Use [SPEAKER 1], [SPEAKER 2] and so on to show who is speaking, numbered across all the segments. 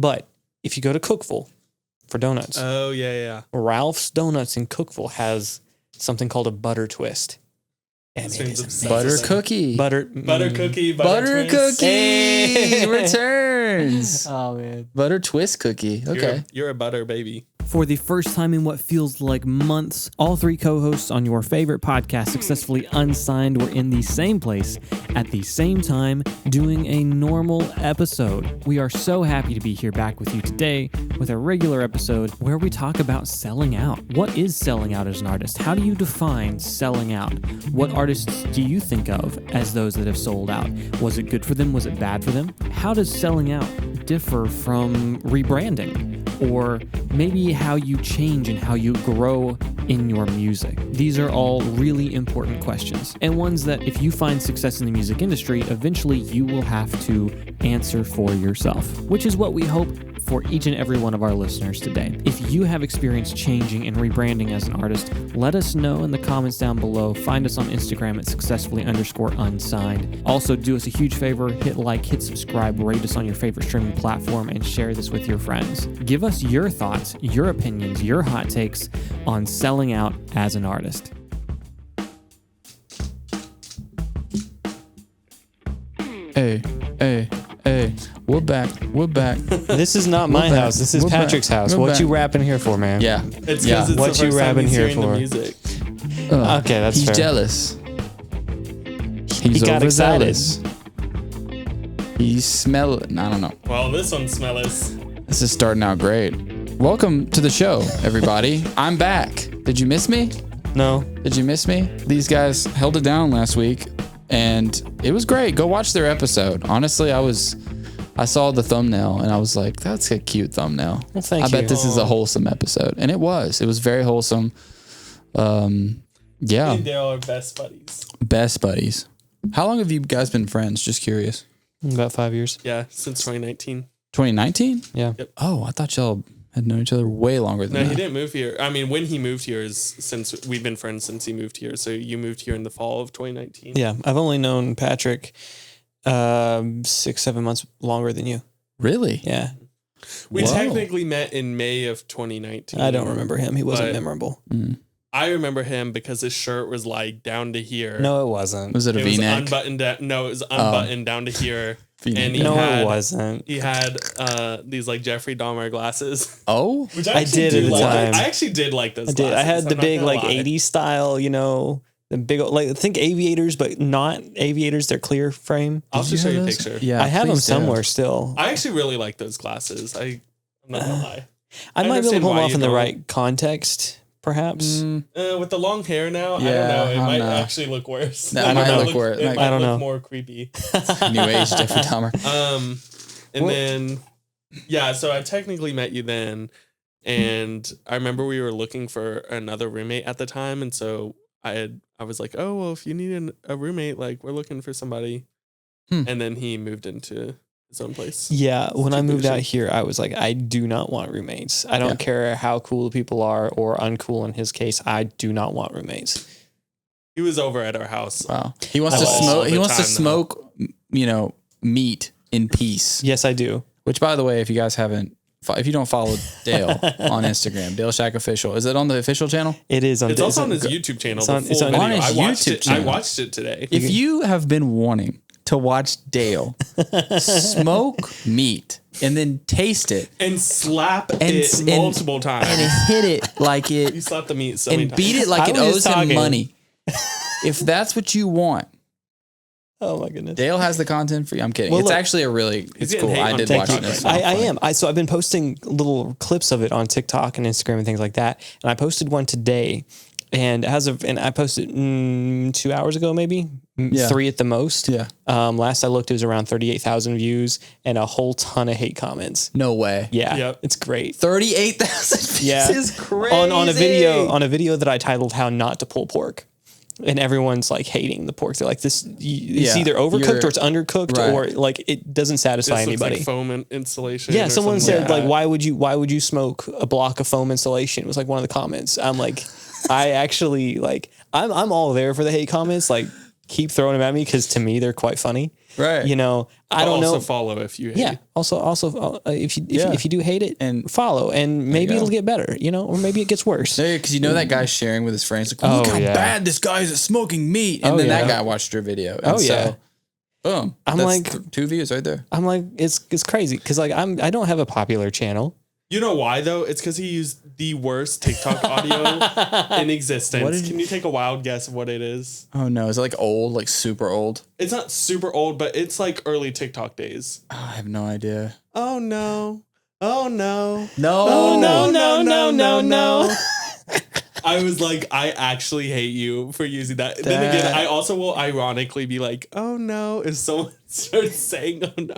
[SPEAKER 1] But if you go to Cookville for donuts,
[SPEAKER 2] Oh, yeah.
[SPEAKER 1] Ralph's Donuts in Cookville has something called a butter twist. And
[SPEAKER 2] This
[SPEAKER 1] it
[SPEAKER 2] means
[SPEAKER 1] is
[SPEAKER 2] it's
[SPEAKER 1] amazing.
[SPEAKER 3] Butter cookie.
[SPEAKER 1] Butter
[SPEAKER 2] cookie.
[SPEAKER 3] Butter
[SPEAKER 2] twist.
[SPEAKER 3] cookie
[SPEAKER 1] Hey.
[SPEAKER 3] returns.
[SPEAKER 1] Oh, man.
[SPEAKER 3] Butter twist cookie. Okay.
[SPEAKER 2] You're a butter baby.
[SPEAKER 1] For the first time in what feels like months, all three co-hosts on your favorite podcast, Successfully Unsigned, were in the same place at the same time doing a normal episode. We are so happy to be here back with you today with a regular episode where we talk about selling out. What is selling out as an artist? How do you define selling out? What artists do you think of as those that have sold out? Was it good for them? Was it bad for them? How does selling out differ from rebranding? Or maybe how you change and how you grow in your music. These are all really important questions, and ones that if you find success in the music industry, eventually you will have to answer for yourself, which is what we hope for each and every one of our listeners today. If you have experience changing and rebranding as an artist, let us know in the comments down below. Find us on Instagram at successfully_unsigned. Also, do us a huge favor, hit like, hit subscribe, rate us on your favorite streaming platform, and share this with your friends. Give us your thoughts, your opinions, your hot takes on selling out as an artist.
[SPEAKER 3] Hey. We're back.
[SPEAKER 1] This is not my house. This is Patrick's house. What you rapping here for, man?
[SPEAKER 3] Yeah.
[SPEAKER 2] It's because it's
[SPEAKER 1] What
[SPEAKER 2] the
[SPEAKER 1] you
[SPEAKER 2] first time
[SPEAKER 1] rapping
[SPEAKER 2] he's
[SPEAKER 1] here
[SPEAKER 2] hearing the
[SPEAKER 1] for?
[SPEAKER 2] music.
[SPEAKER 1] Okay, that's
[SPEAKER 3] He's
[SPEAKER 1] fair.
[SPEAKER 3] jealous.
[SPEAKER 1] He
[SPEAKER 3] He's
[SPEAKER 1] got excited.
[SPEAKER 3] overzealous. He's smell. I don't know.
[SPEAKER 2] Well, this one smells.
[SPEAKER 3] This is starting out great. Welcome to the show, everybody. I'm back. Did you miss me?
[SPEAKER 1] No.
[SPEAKER 3] Did you miss me? These guys held it down last week, and it was great. Go watch their episode. Honestly, I saw the thumbnail, and I was like, that's a cute thumbnail.
[SPEAKER 1] Well, thank
[SPEAKER 3] I
[SPEAKER 1] you.
[SPEAKER 3] bet this is a wholesome episode. And it was. It was very wholesome. Yeah.
[SPEAKER 2] They are best buddies.
[SPEAKER 3] Best buddies. How long have you guys been friends? Just curious.
[SPEAKER 1] About 5 years.
[SPEAKER 2] Yeah, since 2019.
[SPEAKER 3] 2019?
[SPEAKER 1] Yeah.
[SPEAKER 2] Yep.
[SPEAKER 3] Oh, I thought y'all had known each other way longer than
[SPEAKER 2] No,
[SPEAKER 3] that.
[SPEAKER 2] he didn't move here. I mean, when he moved here is since we've been friends since he moved here. So you moved here in the fall of 2019.
[SPEAKER 1] Yeah. I've only known Patrick 6-7 months longer than you.
[SPEAKER 3] Really?
[SPEAKER 1] Yeah.
[SPEAKER 2] We
[SPEAKER 3] Whoa.
[SPEAKER 2] technically met in May of 2019.
[SPEAKER 1] I don't remember him. He wasn't
[SPEAKER 2] But-
[SPEAKER 1] memorable.
[SPEAKER 2] I remember him because his shirt was like down to here.
[SPEAKER 1] No, it wasn't.
[SPEAKER 3] Was it a
[SPEAKER 2] It was
[SPEAKER 3] V-neck?
[SPEAKER 2] unbuttoned. No, it was unbuttoned down to here.
[SPEAKER 3] V-neck.
[SPEAKER 2] And he
[SPEAKER 1] No,
[SPEAKER 2] had,
[SPEAKER 1] it wasn't.
[SPEAKER 2] He had these like Jeffrey Dahmer glasses.
[SPEAKER 3] Oh?
[SPEAKER 2] Which
[SPEAKER 1] I
[SPEAKER 2] actually
[SPEAKER 1] did at the
[SPEAKER 2] like.
[SPEAKER 1] time.
[SPEAKER 2] I actually did like those
[SPEAKER 1] I did.
[SPEAKER 2] glasses.
[SPEAKER 1] I had the
[SPEAKER 2] I'm not
[SPEAKER 1] big
[SPEAKER 2] gonna
[SPEAKER 1] like
[SPEAKER 2] lie.
[SPEAKER 1] 80s style, the big, like think aviators, but not aviators. They're clear frame.
[SPEAKER 2] I'll
[SPEAKER 3] Did
[SPEAKER 2] just show
[SPEAKER 3] have
[SPEAKER 2] you a
[SPEAKER 3] those?
[SPEAKER 2] picture.
[SPEAKER 3] Yeah,
[SPEAKER 1] I have them
[SPEAKER 3] please do.
[SPEAKER 1] somewhere still.
[SPEAKER 2] I actually really like those glasses. I'm not gonna lie.
[SPEAKER 1] I might be able to
[SPEAKER 2] understand
[SPEAKER 1] pull them
[SPEAKER 2] why
[SPEAKER 1] off
[SPEAKER 2] you
[SPEAKER 1] in the
[SPEAKER 2] don't.
[SPEAKER 1] right context, perhaps.
[SPEAKER 2] With the long hair now, I
[SPEAKER 3] Yeah,
[SPEAKER 2] don't know. It
[SPEAKER 3] I don't
[SPEAKER 2] might
[SPEAKER 3] know.
[SPEAKER 2] actually look worse.
[SPEAKER 3] That
[SPEAKER 2] It
[SPEAKER 3] might
[SPEAKER 2] might
[SPEAKER 3] look worse.
[SPEAKER 2] It
[SPEAKER 3] Like-
[SPEAKER 2] might
[SPEAKER 1] I don't
[SPEAKER 2] look
[SPEAKER 1] know.
[SPEAKER 2] more creepy.
[SPEAKER 3] New age Jeffrey Dahmer.
[SPEAKER 2] And then, yeah, so I technically met you then. And I remember we were looking for another roommate at the time. And so I was like, oh, well, if you need a roommate, like we're looking for somebody. And then he moved into his own place.
[SPEAKER 1] Yeah, when I
[SPEAKER 2] too
[SPEAKER 1] moved out
[SPEAKER 2] bougie.
[SPEAKER 1] here, I was like, I do not want roommates. I don't care how cool the people are or uncool in his case. I do not want roommates.
[SPEAKER 2] He was over at our house.
[SPEAKER 3] Wow. He wants to
[SPEAKER 2] All
[SPEAKER 3] smoke.
[SPEAKER 2] the
[SPEAKER 3] He wants to
[SPEAKER 2] time, though.
[SPEAKER 3] smoke, meat in peace.
[SPEAKER 1] Yes, I do.
[SPEAKER 3] Which, by the way, if you guys haven't, if you don't follow Dale on Instagram, DShack Official, is it on the official channel?
[SPEAKER 1] It is on.
[SPEAKER 2] It's also on his YouTube channel.
[SPEAKER 1] It's
[SPEAKER 2] the
[SPEAKER 1] on-
[SPEAKER 2] full
[SPEAKER 1] it's on-
[SPEAKER 2] video.
[SPEAKER 3] on his
[SPEAKER 2] I watched
[SPEAKER 3] YouTube
[SPEAKER 2] it. I
[SPEAKER 3] channel.
[SPEAKER 2] watched it today.
[SPEAKER 3] If you have been wanting to watch Dale smoke meat and then taste it
[SPEAKER 2] and slap
[SPEAKER 3] And
[SPEAKER 2] it
[SPEAKER 3] s- and-
[SPEAKER 2] multiple times.
[SPEAKER 3] and hit it like
[SPEAKER 2] You
[SPEAKER 3] it
[SPEAKER 2] slapped the meat so many
[SPEAKER 3] and
[SPEAKER 2] times.
[SPEAKER 3] beat it like
[SPEAKER 1] I
[SPEAKER 3] it
[SPEAKER 1] was
[SPEAKER 3] owes
[SPEAKER 1] just
[SPEAKER 3] him
[SPEAKER 1] talking.
[SPEAKER 3] money, if that's what you want,
[SPEAKER 1] Oh my goodness.
[SPEAKER 3] Dale has the content for you. I'm kidding.
[SPEAKER 1] Well,
[SPEAKER 3] it's
[SPEAKER 1] look,
[SPEAKER 3] actually it's
[SPEAKER 2] getting
[SPEAKER 3] cool.
[SPEAKER 2] hate
[SPEAKER 3] I
[SPEAKER 2] on
[SPEAKER 3] did
[SPEAKER 2] TikTok
[SPEAKER 3] watch
[SPEAKER 2] right
[SPEAKER 3] this.
[SPEAKER 2] now.
[SPEAKER 1] I am. So I've been posting little clips of it on TikTok and Instagram and things like that. And I posted one today, and I posted 2 hours ago, maybe
[SPEAKER 3] Yeah.
[SPEAKER 1] 3 at the most.
[SPEAKER 3] Yeah.
[SPEAKER 1] Last I looked, it was around 38,000 views and a whole ton of hate comments.
[SPEAKER 3] No way.
[SPEAKER 1] Yeah,
[SPEAKER 2] Yep.
[SPEAKER 1] it's great.
[SPEAKER 3] 38,000
[SPEAKER 1] Yeah,
[SPEAKER 3] is crazy.
[SPEAKER 1] on a video that I titled "How Not to Pull Pork." And everyone's like hating the pork. They're like, it's
[SPEAKER 3] Yeah,
[SPEAKER 1] either overcooked
[SPEAKER 3] you're-
[SPEAKER 1] or it's undercooked,
[SPEAKER 3] right.
[SPEAKER 1] or like it doesn't
[SPEAKER 2] This
[SPEAKER 1] satisfy
[SPEAKER 2] looks
[SPEAKER 1] anybody.
[SPEAKER 2] like foam installation.
[SPEAKER 1] Yeah,
[SPEAKER 2] or
[SPEAKER 1] someone
[SPEAKER 2] something
[SPEAKER 1] said
[SPEAKER 2] like
[SPEAKER 1] like, why would you smoke a block of foam insulation? It was like one of the comments. I'm like, I actually like, I'm all there for the hate comments. Like, keep throwing them at me because to me they're quite funny.
[SPEAKER 3] Right.
[SPEAKER 1] You know, I don't know.
[SPEAKER 2] Also follow if you hate.
[SPEAKER 1] Yeah. Also, if you do hate it,
[SPEAKER 3] And
[SPEAKER 1] follow, and maybe
[SPEAKER 3] go.
[SPEAKER 1] it'll get better. You know, or maybe it gets worse.
[SPEAKER 3] Because you know that guy sharing with his friends, like, look how bad this guy is at smoking meat, and then that guy watched your video. And so, boom!
[SPEAKER 1] I'm
[SPEAKER 3] that's
[SPEAKER 1] like
[SPEAKER 3] 2 views right there.
[SPEAKER 1] I'm like, it's crazy because like I don't have a popular channel.
[SPEAKER 2] You know why though? It's because he used the worst TikTok audio in existence. Can you take a wild guess of what it is?
[SPEAKER 3] Oh no, is it like old, like super old?
[SPEAKER 2] It's not super old, but it's like early TikTok days.
[SPEAKER 3] Oh, I have no idea.
[SPEAKER 2] Oh no! Oh no!
[SPEAKER 3] No!
[SPEAKER 2] Oh no! I was like, I actually hate you for using that. Then again, I also will ironically be like, oh no, if someone starts saying oh no.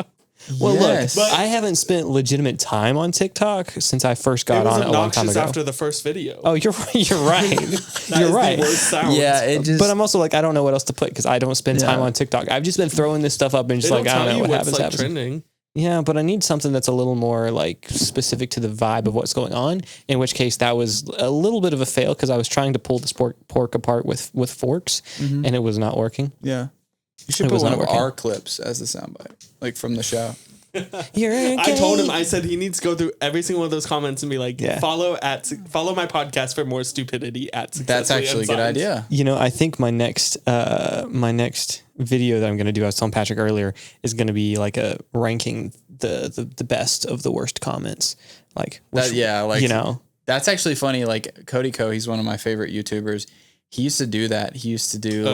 [SPEAKER 1] Well,
[SPEAKER 3] Yes.
[SPEAKER 1] look, I haven't spent legitimate time on TikTok since I first got on it a long time ago.
[SPEAKER 2] After the first video.
[SPEAKER 1] Oh, you're right. You're right.
[SPEAKER 2] The worst sound.
[SPEAKER 3] Yeah, it just.
[SPEAKER 1] But I'm also like, I don't know what else to put because I don't spend time on TikTok. I've just been throwing this stuff up and just like, I don't know what happens.
[SPEAKER 2] Like trending.
[SPEAKER 1] Yeah, but I need something that's a little more like specific to the vibe of what's going on. In which case, that was a little bit of a fail because I was trying to pull this pork apart with forks, and it was not working.
[SPEAKER 3] Yeah. You should put one of our clips as the soundbite, like from the show.
[SPEAKER 2] I told him, I said he needs to go through every single one of those comments and be like, follow my podcast for more stupidity at Successfully
[SPEAKER 3] That's actually a good idea.
[SPEAKER 1] You know, I think my next video that I'm going to do, I was telling Patrick earlier, is going to be like a ranking the best of the worst comments. Like, you know, that's actually funny. Like Cody Co, he's one of my favorite YouTubers. He used to do that. He used to do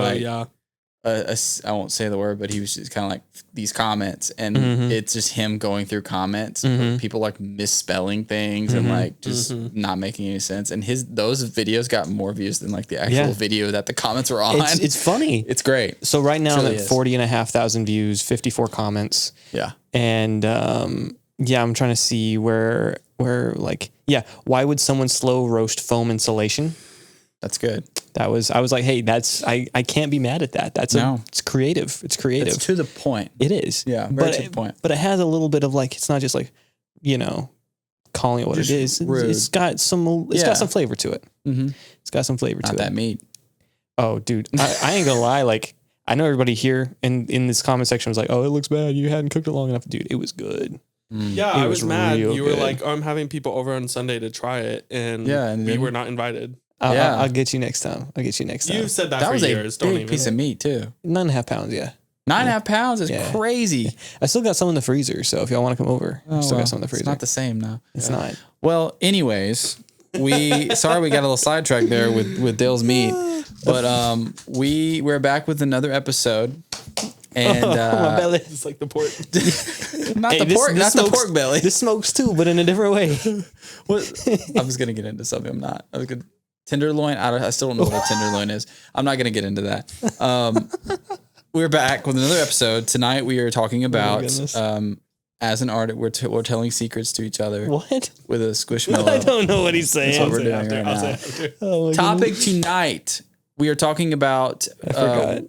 [SPEAKER 1] I won't say the word, but he was just kind of like these comments, and it's just him going through comments, people like misspelling things and like just not making any sense. And those videos got more views than like the actual video that the comments were on. It's funny.
[SPEAKER 3] It's great.
[SPEAKER 1] So right now I'm at 40,500 views, 54 comments.
[SPEAKER 3] Yeah.
[SPEAKER 1] And I'm trying to see where like, why would someone slow roast foam insulation?
[SPEAKER 3] That's good.
[SPEAKER 1] I was like, hey, I can't be mad at that. It's creative. It's creative.
[SPEAKER 3] It's to the point.
[SPEAKER 1] It is.
[SPEAKER 3] Yeah, very to the point.
[SPEAKER 1] But it has a little bit of like, it's not just like, you know, calling it what just it is. It's got some flavor to it. Mm-hmm. It's got some flavor to it.
[SPEAKER 3] Not that meat.
[SPEAKER 1] Oh, dude, I ain't gonna lie. Like, I know everybody here in this comment section was like, oh, it looks bad. You hadn't cooked it long enough. Dude, it was good.
[SPEAKER 2] Yeah, I was mad. You were like, oh, I'm having people over on Sunday to try it. And we were not invited.
[SPEAKER 1] I'll get you next time.
[SPEAKER 2] You've said that for
[SPEAKER 3] was
[SPEAKER 2] years.
[SPEAKER 3] That was a big piece of meat too.
[SPEAKER 1] 9.5 pounds. Yeah.
[SPEAKER 3] 9.5 pounds is crazy.
[SPEAKER 1] I still got some in the freezer. So if y'all want to come over, I still got some in the freezer.
[SPEAKER 3] It's not the same now.
[SPEAKER 1] It's not.
[SPEAKER 3] Well, anyways, sorry we got a little sidetracked there with Dale's meat, but we're back with another episode. And
[SPEAKER 1] my belly
[SPEAKER 2] is like the pork.
[SPEAKER 3] not the pork belly.
[SPEAKER 1] This smokes too, but in a different way.
[SPEAKER 3] I was gonna get into something. I'm not. I was gonna tenderloin. I still don't know what a tenderloin is. I'm not gonna get into that. We're back with another episode. Tonight we are talking about as an artist, we're telling secrets to each other.
[SPEAKER 1] What?
[SPEAKER 3] With a squishmallow.
[SPEAKER 1] I don't know what he's saying.
[SPEAKER 3] That's what we're doing right now. Topic tonight, we are talking about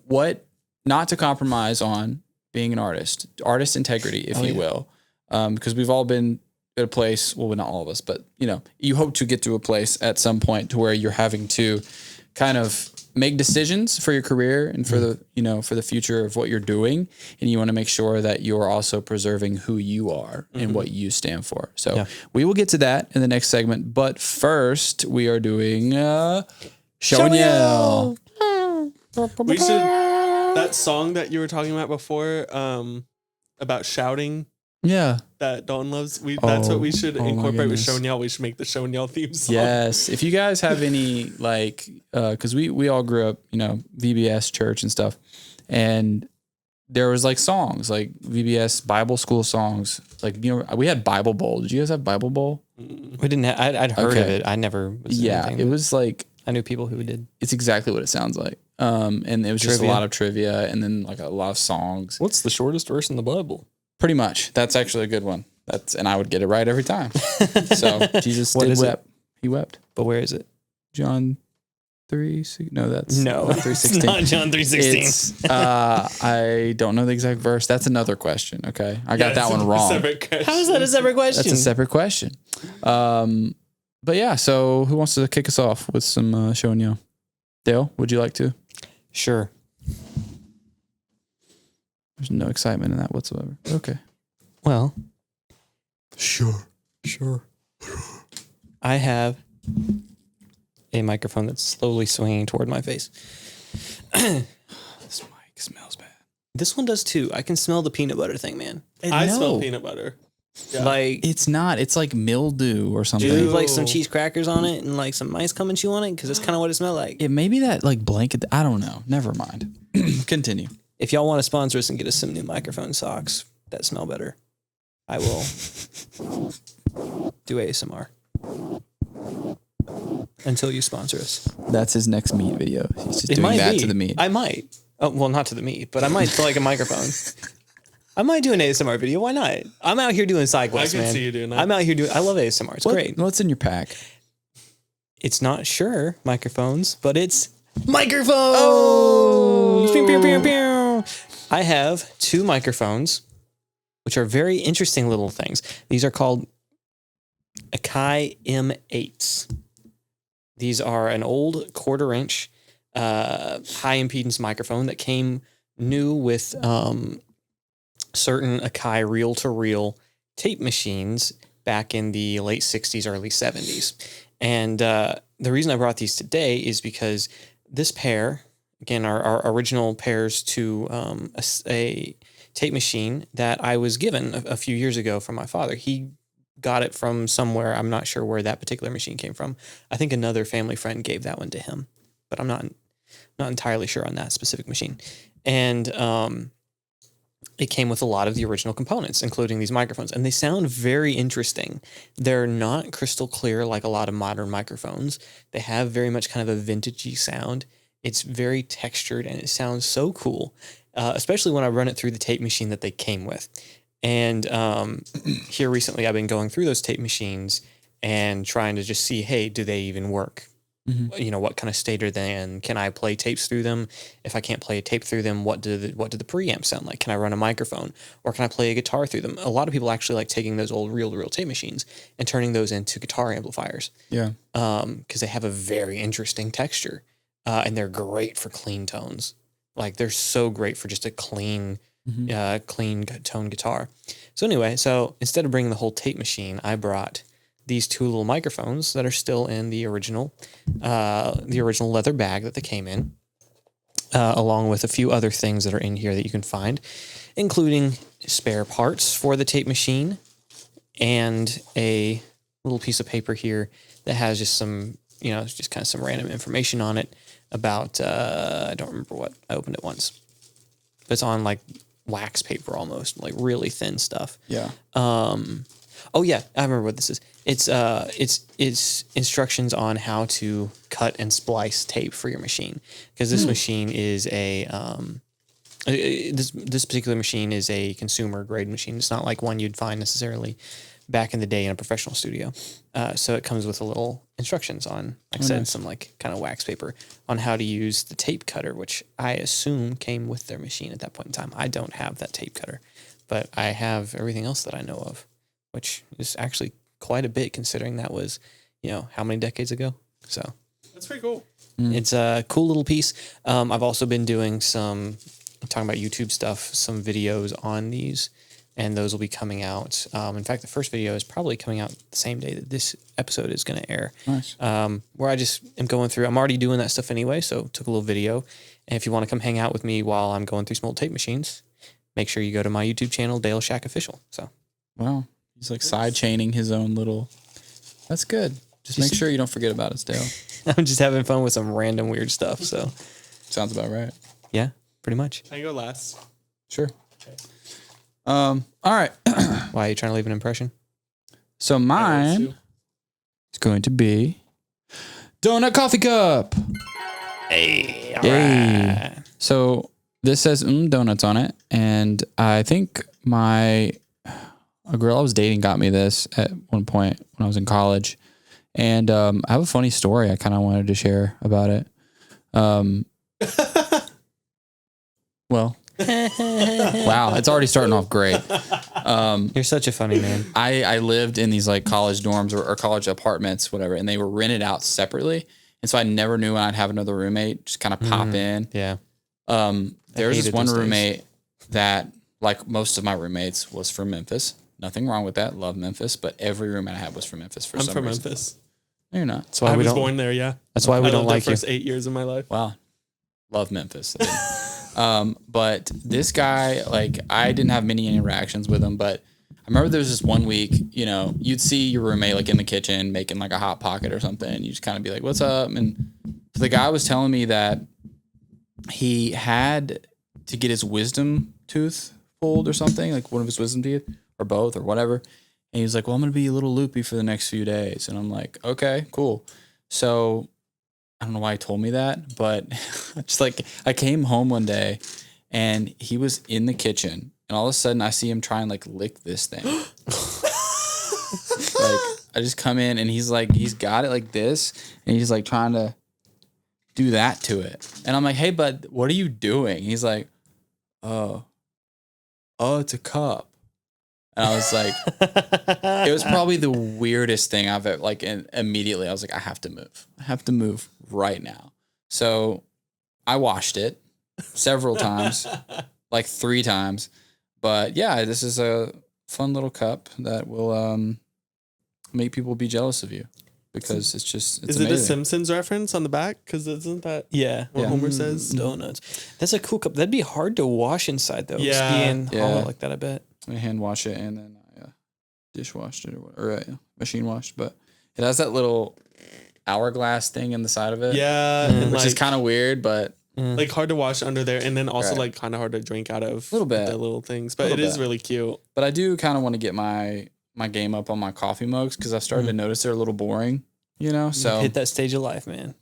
[SPEAKER 3] what not to compromise on being an artist integrity, if you will. Because we've all been at a place, well, not all of us, but you hope to get to a place at some point to where you're having to kind of make decisions for your career and for the future of what you're doing, and you want to make sure that you're also preserving who you are and what you stand for. So we will get to that in the next segment, but first we are doing show and yell.
[SPEAKER 2] We should that song that you were talking about before about shouting.
[SPEAKER 3] Yeah,
[SPEAKER 2] that Dawn loves. That's what we should incorporate with show and yell. We should make the show and yell theme song.
[SPEAKER 3] Yes, if you guys have any because we all grew up, VBS church and stuff, and there was like songs like VBS Bible school songs. Like we had Bible Bowl. Did you guys have Bible Bowl?
[SPEAKER 1] We didn't. I'd heard of it. I never. Was
[SPEAKER 3] it was like
[SPEAKER 1] I knew people who did.
[SPEAKER 3] It's exactly what it sounds like. And it was just a lot of trivia, and then like a lot of songs.
[SPEAKER 1] What's the shortest verse in the Bible?
[SPEAKER 3] Pretty much. That's actually a good one. And I would get it right every time. So Jesus did wept. He wept.
[SPEAKER 1] But where is it?
[SPEAKER 3] John 3. No, that's
[SPEAKER 1] no 3:16. It's not John 3:16.
[SPEAKER 3] I don't know the exact verse. That's another question. Okay, I got that one wrong.
[SPEAKER 1] How is that a separate question?
[SPEAKER 3] That's a separate question. But yeah. So who wants to kick us off with some show and yell? Dale, would you like to?
[SPEAKER 1] Sure.
[SPEAKER 3] There's no excitement in that whatsoever. Okay.
[SPEAKER 1] Well,
[SPEAKER 3] Sure.
[SPEAKER 1] I have a microphone that's slowly swinging toward my face.
[SPEAKER 3] This mic smells bad.
[SPEAKER 1] This one does too. I can smell the peanut butter thing, man.
[SPEAKER 2] I smell peanut butter. Yeah.
[SPEAKER 1] Like
[SPEAKER 3] It's not. It's like mildew or something.
[SPEAKER 1] do you leave like some cheese crackers on it and like some mice come and chew on it? Because that's kind of what it smelled like.
[SPEAKER 3] It may be that like blanket. I don't know. Never mind. Continue.
[SPEAKER 1] If y'all want to sponsor us and get us some new microphone socks that smell better, I will do ASMR until you sponsor us.
[SPEAKER 3] That's his next meat video. He's just
[SPEAKER 1] It
[SPEAKER 3] doing
[SPEAKER 1] might
[SPEAKER 3] that
[SPEAKER 1] be.
[SPEAKER 3] to the meat.
[SPEAKER 1] I might. Oh, well, not to the meat, but I might to like a microphone. I might do an ASMR video. Why not? I'm out here doing side quests, man.
[SPEAKER 2] I can see you doing that.
[SPEAKER 1] I'm out here doing. I love ASMR. It's great.
[SPEAKER 3] What's in your pack?
[SPEAKER 1] It's not Shure microphones, but it's microphones.
[SPEAKER 3] Oh!
[SPEAKER 1] Pew, pew, pew, pew. I have 2 microphones, which are very interesting little things. These are called Akai M8s. These are an old 1/4-inch high impedance microphone that came new with certain Akai reel-to-reel tape machines back in the late 60s, early 70s. And the reason I brought these today is because this pair, again, our original pairs to a tape machine that I was given a few years ago from my father. He got it from somewhere. I'm not sure where that particular machine came from. I think another family friend gave that one to him, but I'm not entirely sure on that specific machine. And it came with a lot of the original components, including these microphones, and they sound very interesting. They're not crystal clear like a lot of modern microphones. They have very much kind of a vintagey sound. It's very textured, and it sounds so cool, especially when I run it through the tape machine that they came with. And here recently, I've been going through those tape machines and trying to just see, hey, do they even work? Mm-hmm. You know, what kind of state are they in? Can I play tapes through them? If I can't play a tape through them, what do the preamps sound like? Can I run a microphone, or can I play a guitar through them? A lot of people actually like taking those old reel-to-reel tape machines and turning those into guitar amplifiers. Yeah. Because they have a very interesting texture, and they're great for clean tones. Like they're so great for just a clean tone guitar. So anyway, instead of bringing the whole tape machine, I brought these 2 little microphones that are still in the original leather bag that they came in, along with a few other things that are in here that you can find, including spare parts for the tape machine and a little piece of paper here that has just some, just kind of some random information on it about, I don't remember what, I opened it once, but it's on like wax paper almost, like really thin stuff. Yeah. Oh yeah, I remember what this is. It's instructions on how to cut and splice tape for your machine, because this machine is this particular machine is a consumer grade machine. It's not like one you'd find necessarily back in the day in a professional studio. So it comes with a little instructions on, like I said, some like kind of wax paper on how to use the tape cutter, which I assume came with their machine at that point in time. I don't have that tape cutter, but I have everything else that I know of, which is actually quite a bit considering that was, how many decades ago? So
[SPEAKER 2] that's pretty cool.
[SPEAKER 1] It's a cool little piece. I've also been doing talking about YouTube stuff, some videos on these, and those will be coming out. In fact, the first video is probably coming out the same day that this episode is going to air. Nice. Where I just am going through, I'm already doing that stuff anyway, so took a little video. And if you want to come hang out with me while I'm going through some old tape machines, make sure you go to my YouTube channel, DShack Official. So,
[SPEAKER 3] wow. He's like side chaining his own little. That's good. Just make sure you don't forget about us, Dale.
[SPEAKER 1] I'm just having fun with some random weird stuff. So
[SPEAKER 3] sounds about right.
[SPEAKER 1] Yeah, pretty much.
[SPEAKER 2] Can I go last?
[SPEAKER 3] Sure. Okay. All right.
[SPEAKER 1] Why are you trying to leave an impression?
[SPEAKER 3] So mine is going to be donut coffee cup.
[SPEAKER 1] Hey, all
[SPEAKER 3] right. So this says donuts on it, and I think a girl I was dating got me this at one point when I was in college. And I have a funny story I kind of wanted to share about it. Well, wow, it's already starting off great.
[SPEAKER 1] You're such a funny man.
[SPEAKER 3] I lived in these like college dorms or college apartments, whatever, and they were rented out separately. And so I never knew when I'd have another roommate just kind of pop in.
[SPEAKER 1] Yeah.
[SPEAKER 3] There was this one roommate that, like most of my roommates, was from Memphis. Nothing wrong with that. Love Memphis, but every roommate I had was from Memphis for some reason. I'm from Memphis. No, you're not.
[SPEAKER 1] That's why
[SPEAKER 2] I was born there, yeah.
[SPEAKER 1] That's why we don't like you.
[SPEAKER 2] I lived there first 8 years of my life.
[SPEAKER 3] Wow. Love Memphis. But this guy, like, I didn't have many interactions with him, but I remember there was this one week, you know, you'd see your roommate, like, in the kitchen making, like, a Hot Pocket or something, and you just kind of be like, what's up? And the guy was telling me that he had to get his wisdom tooth pulled or something, like one of his wisdom teeth, or both, or whatever. And he was like, well, I'm going to be a little loopy for the next few days. And I'm like, okay, cool. So I don't know why he told me that, but just like I came home one day and he was in the kitchen and all of a sudden I see him try and like lick this thing. Like I just come in and he's like, he's got it like this and he's like trying to do that to it. And I'm like, hey, bud, what are you doing? He's like, oh, it's a cup. And I was like, it was probably the weirdest thing I've ever, like, and immediately I was like, I have to move. I have to move right now. So I washed it several times, like 3 times. But yeah, this is a fun little cup that will make people be jealous of you because it's just, it's
[SPEAKER 2] Is
[SPEAKER 3] amazing.
[SPEAKER 2] it a Simpsons reference on the back? Because isn't that what Homer says?
[SPEAKER 1] Donuts. That's a cool cup. That'd be hard to wash inside, though.
[SPEAKER 2] Yeah.
[SPEAKER 1] Just being hollow like that, I bet.
[SPEAKER 3] I hand wash it and then I dishwashed it or machine washed, but it has that little hourglass thing in the side of it.
[SPEAKER 2] Yeah.
[SPEAKER 3] Which
[SPEAKER 2] like,
[SPEAKER 3] is kind of weird, but
[SPEAKER 2] like hard to wash under there and then also like kind of hard to drink out of.
[SPEAKER 3] A little bit.
[SPEAKER 2] The little things, but it is really cute.
[SPEAKER 3] But I do kind of want to get my game up on my coffee mugs because I've started to notice they're a little boring, you know? So
[SPEAKER 1] hit that stage of life, man.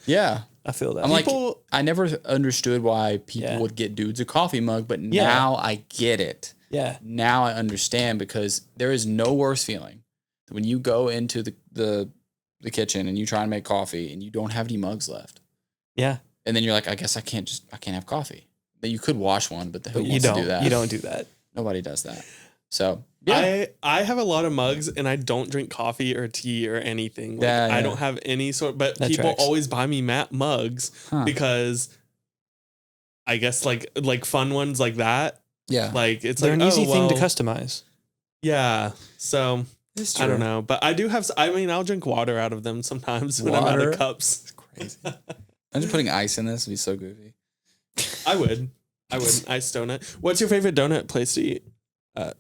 [SPEAKER 3] Yeah.
[SPEAKER 1] I feel that.
[SPEAKER 3] I'm like, I never understood why people would get dudes a coffee mug, but now I get it.
[SPEAKER 1] Yeah.
[SPEAKER 3] Now I understand because there is no worse feeling than when you go into the kitchen and you try and make coffee and you don't have any mugs left.
[SPEAKER 1] Yeah.
[SPEAKER 3] And then you're like, I guess I can't have coffee. That you could wash one, but who wants to do that?
[SPEAKER 1] You don't do that.
[SPEAKER 3] Nobody does that. So yeah.
[SPEAKER 2] I have a lot of mugs and I don't drink coffee or tea or anything. Like, I don't have any sort, but that people always buy me mugs because I guess like fun ones like that.
[SPEAKER 3] Yeah.
[SPEAKER 2] Like it's
[SPEAKER 1] they're
[SPEAKER 2] like
[SPEAKER 1] an easy thing to customize.
[SPEAKER 2] Yeah. So I don't know, but I do have, I mean, I'll drink water out of them sometimes when I'm out of cups.
[SPEAKER 3] It's crazy. I'm just putting ice in this. It'd be so goofy.
[SPEAKER 2] I would. Ice donut. What's your favorite donut place to eat? I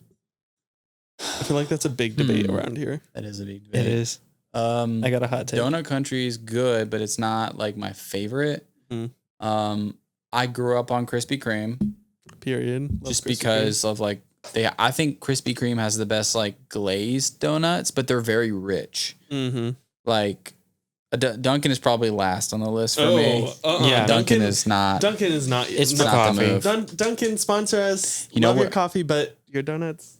[SPEAKER 2] feel like that's a big debate around here.
[SPEAKER 3] That is a big debate.
[SPEAKER 1] It is. I got a hot take.
[SPEAKER 3] Donut Country is good, but it's not like my favorite. I grew up on Krispy Kreme.
[SPEAKER 2] Period.
[SPEAKER 3] Just because of like I think Krispy Kreme has the best like glazed donuts, but they're very rich. Mm-hmm. Like Dunkin' is probably last on the list for me. Yeah, Dunkin' is not.
[SPEAKER 2] Dunkin' is not.
[SPEAKER 3] It's not the move.
[SPEAKER 2] Dunkin' sponsor us. You love your coffee, but your donuts.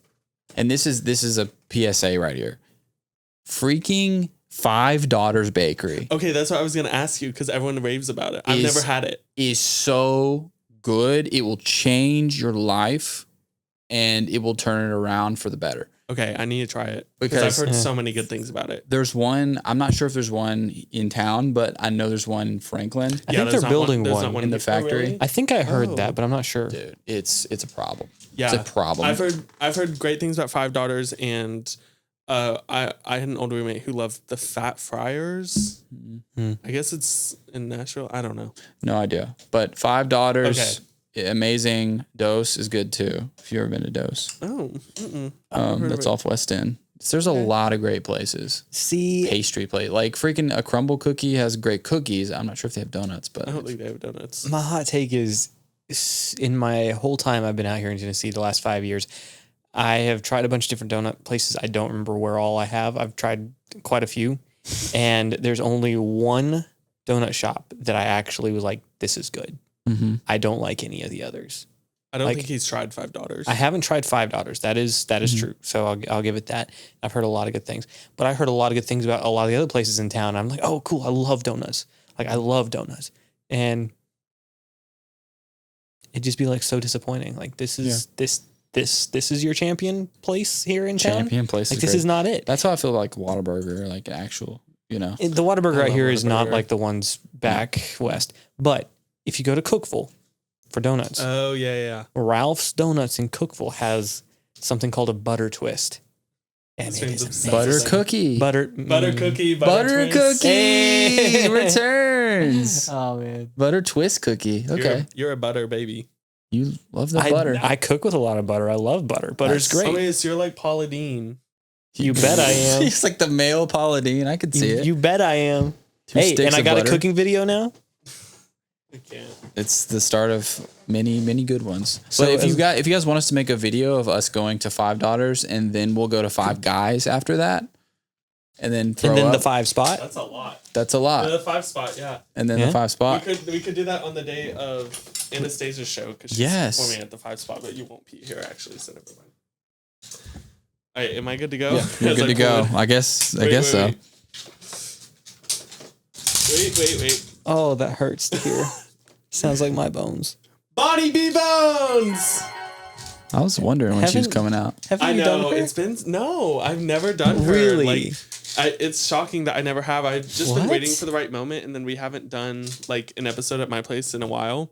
[SPEAKER 3] And this is a PSA right here. Freaking Five Daughters Bakery.
[SPEAKER 2] Okay, that's what I was gonna ask you because everyone raves about it. I've never had it.
[SPEAKER 3] Is so good. It will change your life, and it will turn it around for the better.
[SPEAKER 2] Okay, I need to try it because I've heard so many good things about it.
[SPEAKER 3] There's one. I'm not sure if there's one in town, but I know there's one in Franklin.
[SPEAKER 1] I think they're building one
[SPEAKER 3] in the factory.
[SPEAKER 1] Really? I think I heard that, but I'm not sure.
[SPEAKER 3] Dude, it's a problem.
[SPEAKER 2] Yeah,
[SPEAKER 3] it's a problem.
[SPEAKER 2] I've heard great things about Five Daughters, and I had an older roommate who loved the Fat Friars. I guess it's in Nashville. I don't know.
[SPEAKER 3] No idea. But Five Daughters, amazing. Dose is good too. If you've ever been to Dose.
[SPEAKER 2] Oh,
[SPEAKER 3] that's off West End. There's a lot of great places. Pastry place. Like freaking a crumble cookie has great cookies. I'm not sure if they have donuts, but
[SPEAKER 2] I don't think they have donuts.
[SPEAKER 1] My hot take is in my whole time I've been out here in Tennessee, the last 5 years, I have tried a bunch of different donut places. I don't remember where all I have. I've tried quite a few. And there's only one donut shop that I actually was like, this is good. Mm-hmm. I don't like any of the others.
[SPEAKER 2] I don't think he's tried Five Daughters.
[SPEAKER 1] I haven't tried Five Daughters. That is true. So I'll give it that. I've heard a lot of good things. But I heard a lot of good things about a lot of the other places in town. I'm like, oh, cool. I love donuts. Like, I love donuts. And it'd just be like so disappointing. Like, this is this is your champion place here in town.
[SPEAKER 3] Champion place.
[SPEAKER 1] Like, this is not it.
[SPEAKER 3] That's how I feel like Whataburger, like an actual, you know.
[SPEAKER 1] The Whataburger out here is not like the ones back west. But if you go to Cookeville, for donuts.
[SPEAKER 2] Oh, yeah.
[SPEAKER 1] Ralph's Donuts in Cookeville has something called a butter twist. And it is amazing.
[SPEAKER 3] Butter cookie.
[SPEAKER 2] Butter cookie.
[SPEAKER 3] Butter
[SPEAKER 2] twist.
[SPEAKER 3] cookie
[SPEAKER 1] Hey.
[SPEAKER 3] returns.
[SPEAKER 1] Oh, man.
[SPEAKER 3] Butter twist cookie. Okay.
[SPEAKER 2] You're a butter baby.
[SPEAKER 3] You love the butter.
[SPEAKER 1] I cook with a lot of butter. I love butter. Butter's great.
[SPEAKER 2] Oh, wait, so you're like Paula Dean.
[SPEAKER 1] You bet I am.
[SPEAKER 3] He's like the male Paula Dean. I could see it.
[SPEAKER 1] You bet I am. Hey, and I got a cooking video now.
[SPEAKER 2] I can't.
[SPEAKER 3] It's the start of many, many good ones.
[SPEAKER 1] So
[SPEAKER 3] But if you guys want us to make a video of us going to 5 daughters and then we'll go to 5 guys after that, and then throw
[SPEAKER 1] the
[SPEAKER 3] up,
[SPEAKER 1] 5 spot.
[SPEAKER 2] That's a lot.
[SPEAKER 3] that's a lot.
[SPEAKER 2] The 5 spot, yeah.
[SPEAKER 3] And then the 5 spot.
[SPEAKER 2] We could do that on the day of Anastasia's show because she's
[SPEAKER 3] Yes.
[SPEAKER 2] performing at the 5 spot, but you won't be here actually, so never mind. All right, am I good to go?
[SPEAKER 3] Yeah, you're good to go. I guess so.
[SPEAKER 2] Wait.
[SPEAKER 1] Oh, that hurts to hear. Sounds like my bones.
[SPEAKER 2] Bonnie B. Bones!
[SPEAKER 3] I was wondering when she was coming out.
[SPEAKER 2] I know, I've never done her.
[SPEAKER 1] Really?
[SPEAKER 2] Like, it's shocking that I never have. I've just been
[SPEAKER 1] What?
[SPEAKER 2] waiting for the right moment, and then we haven't done like an episode at my place in a while.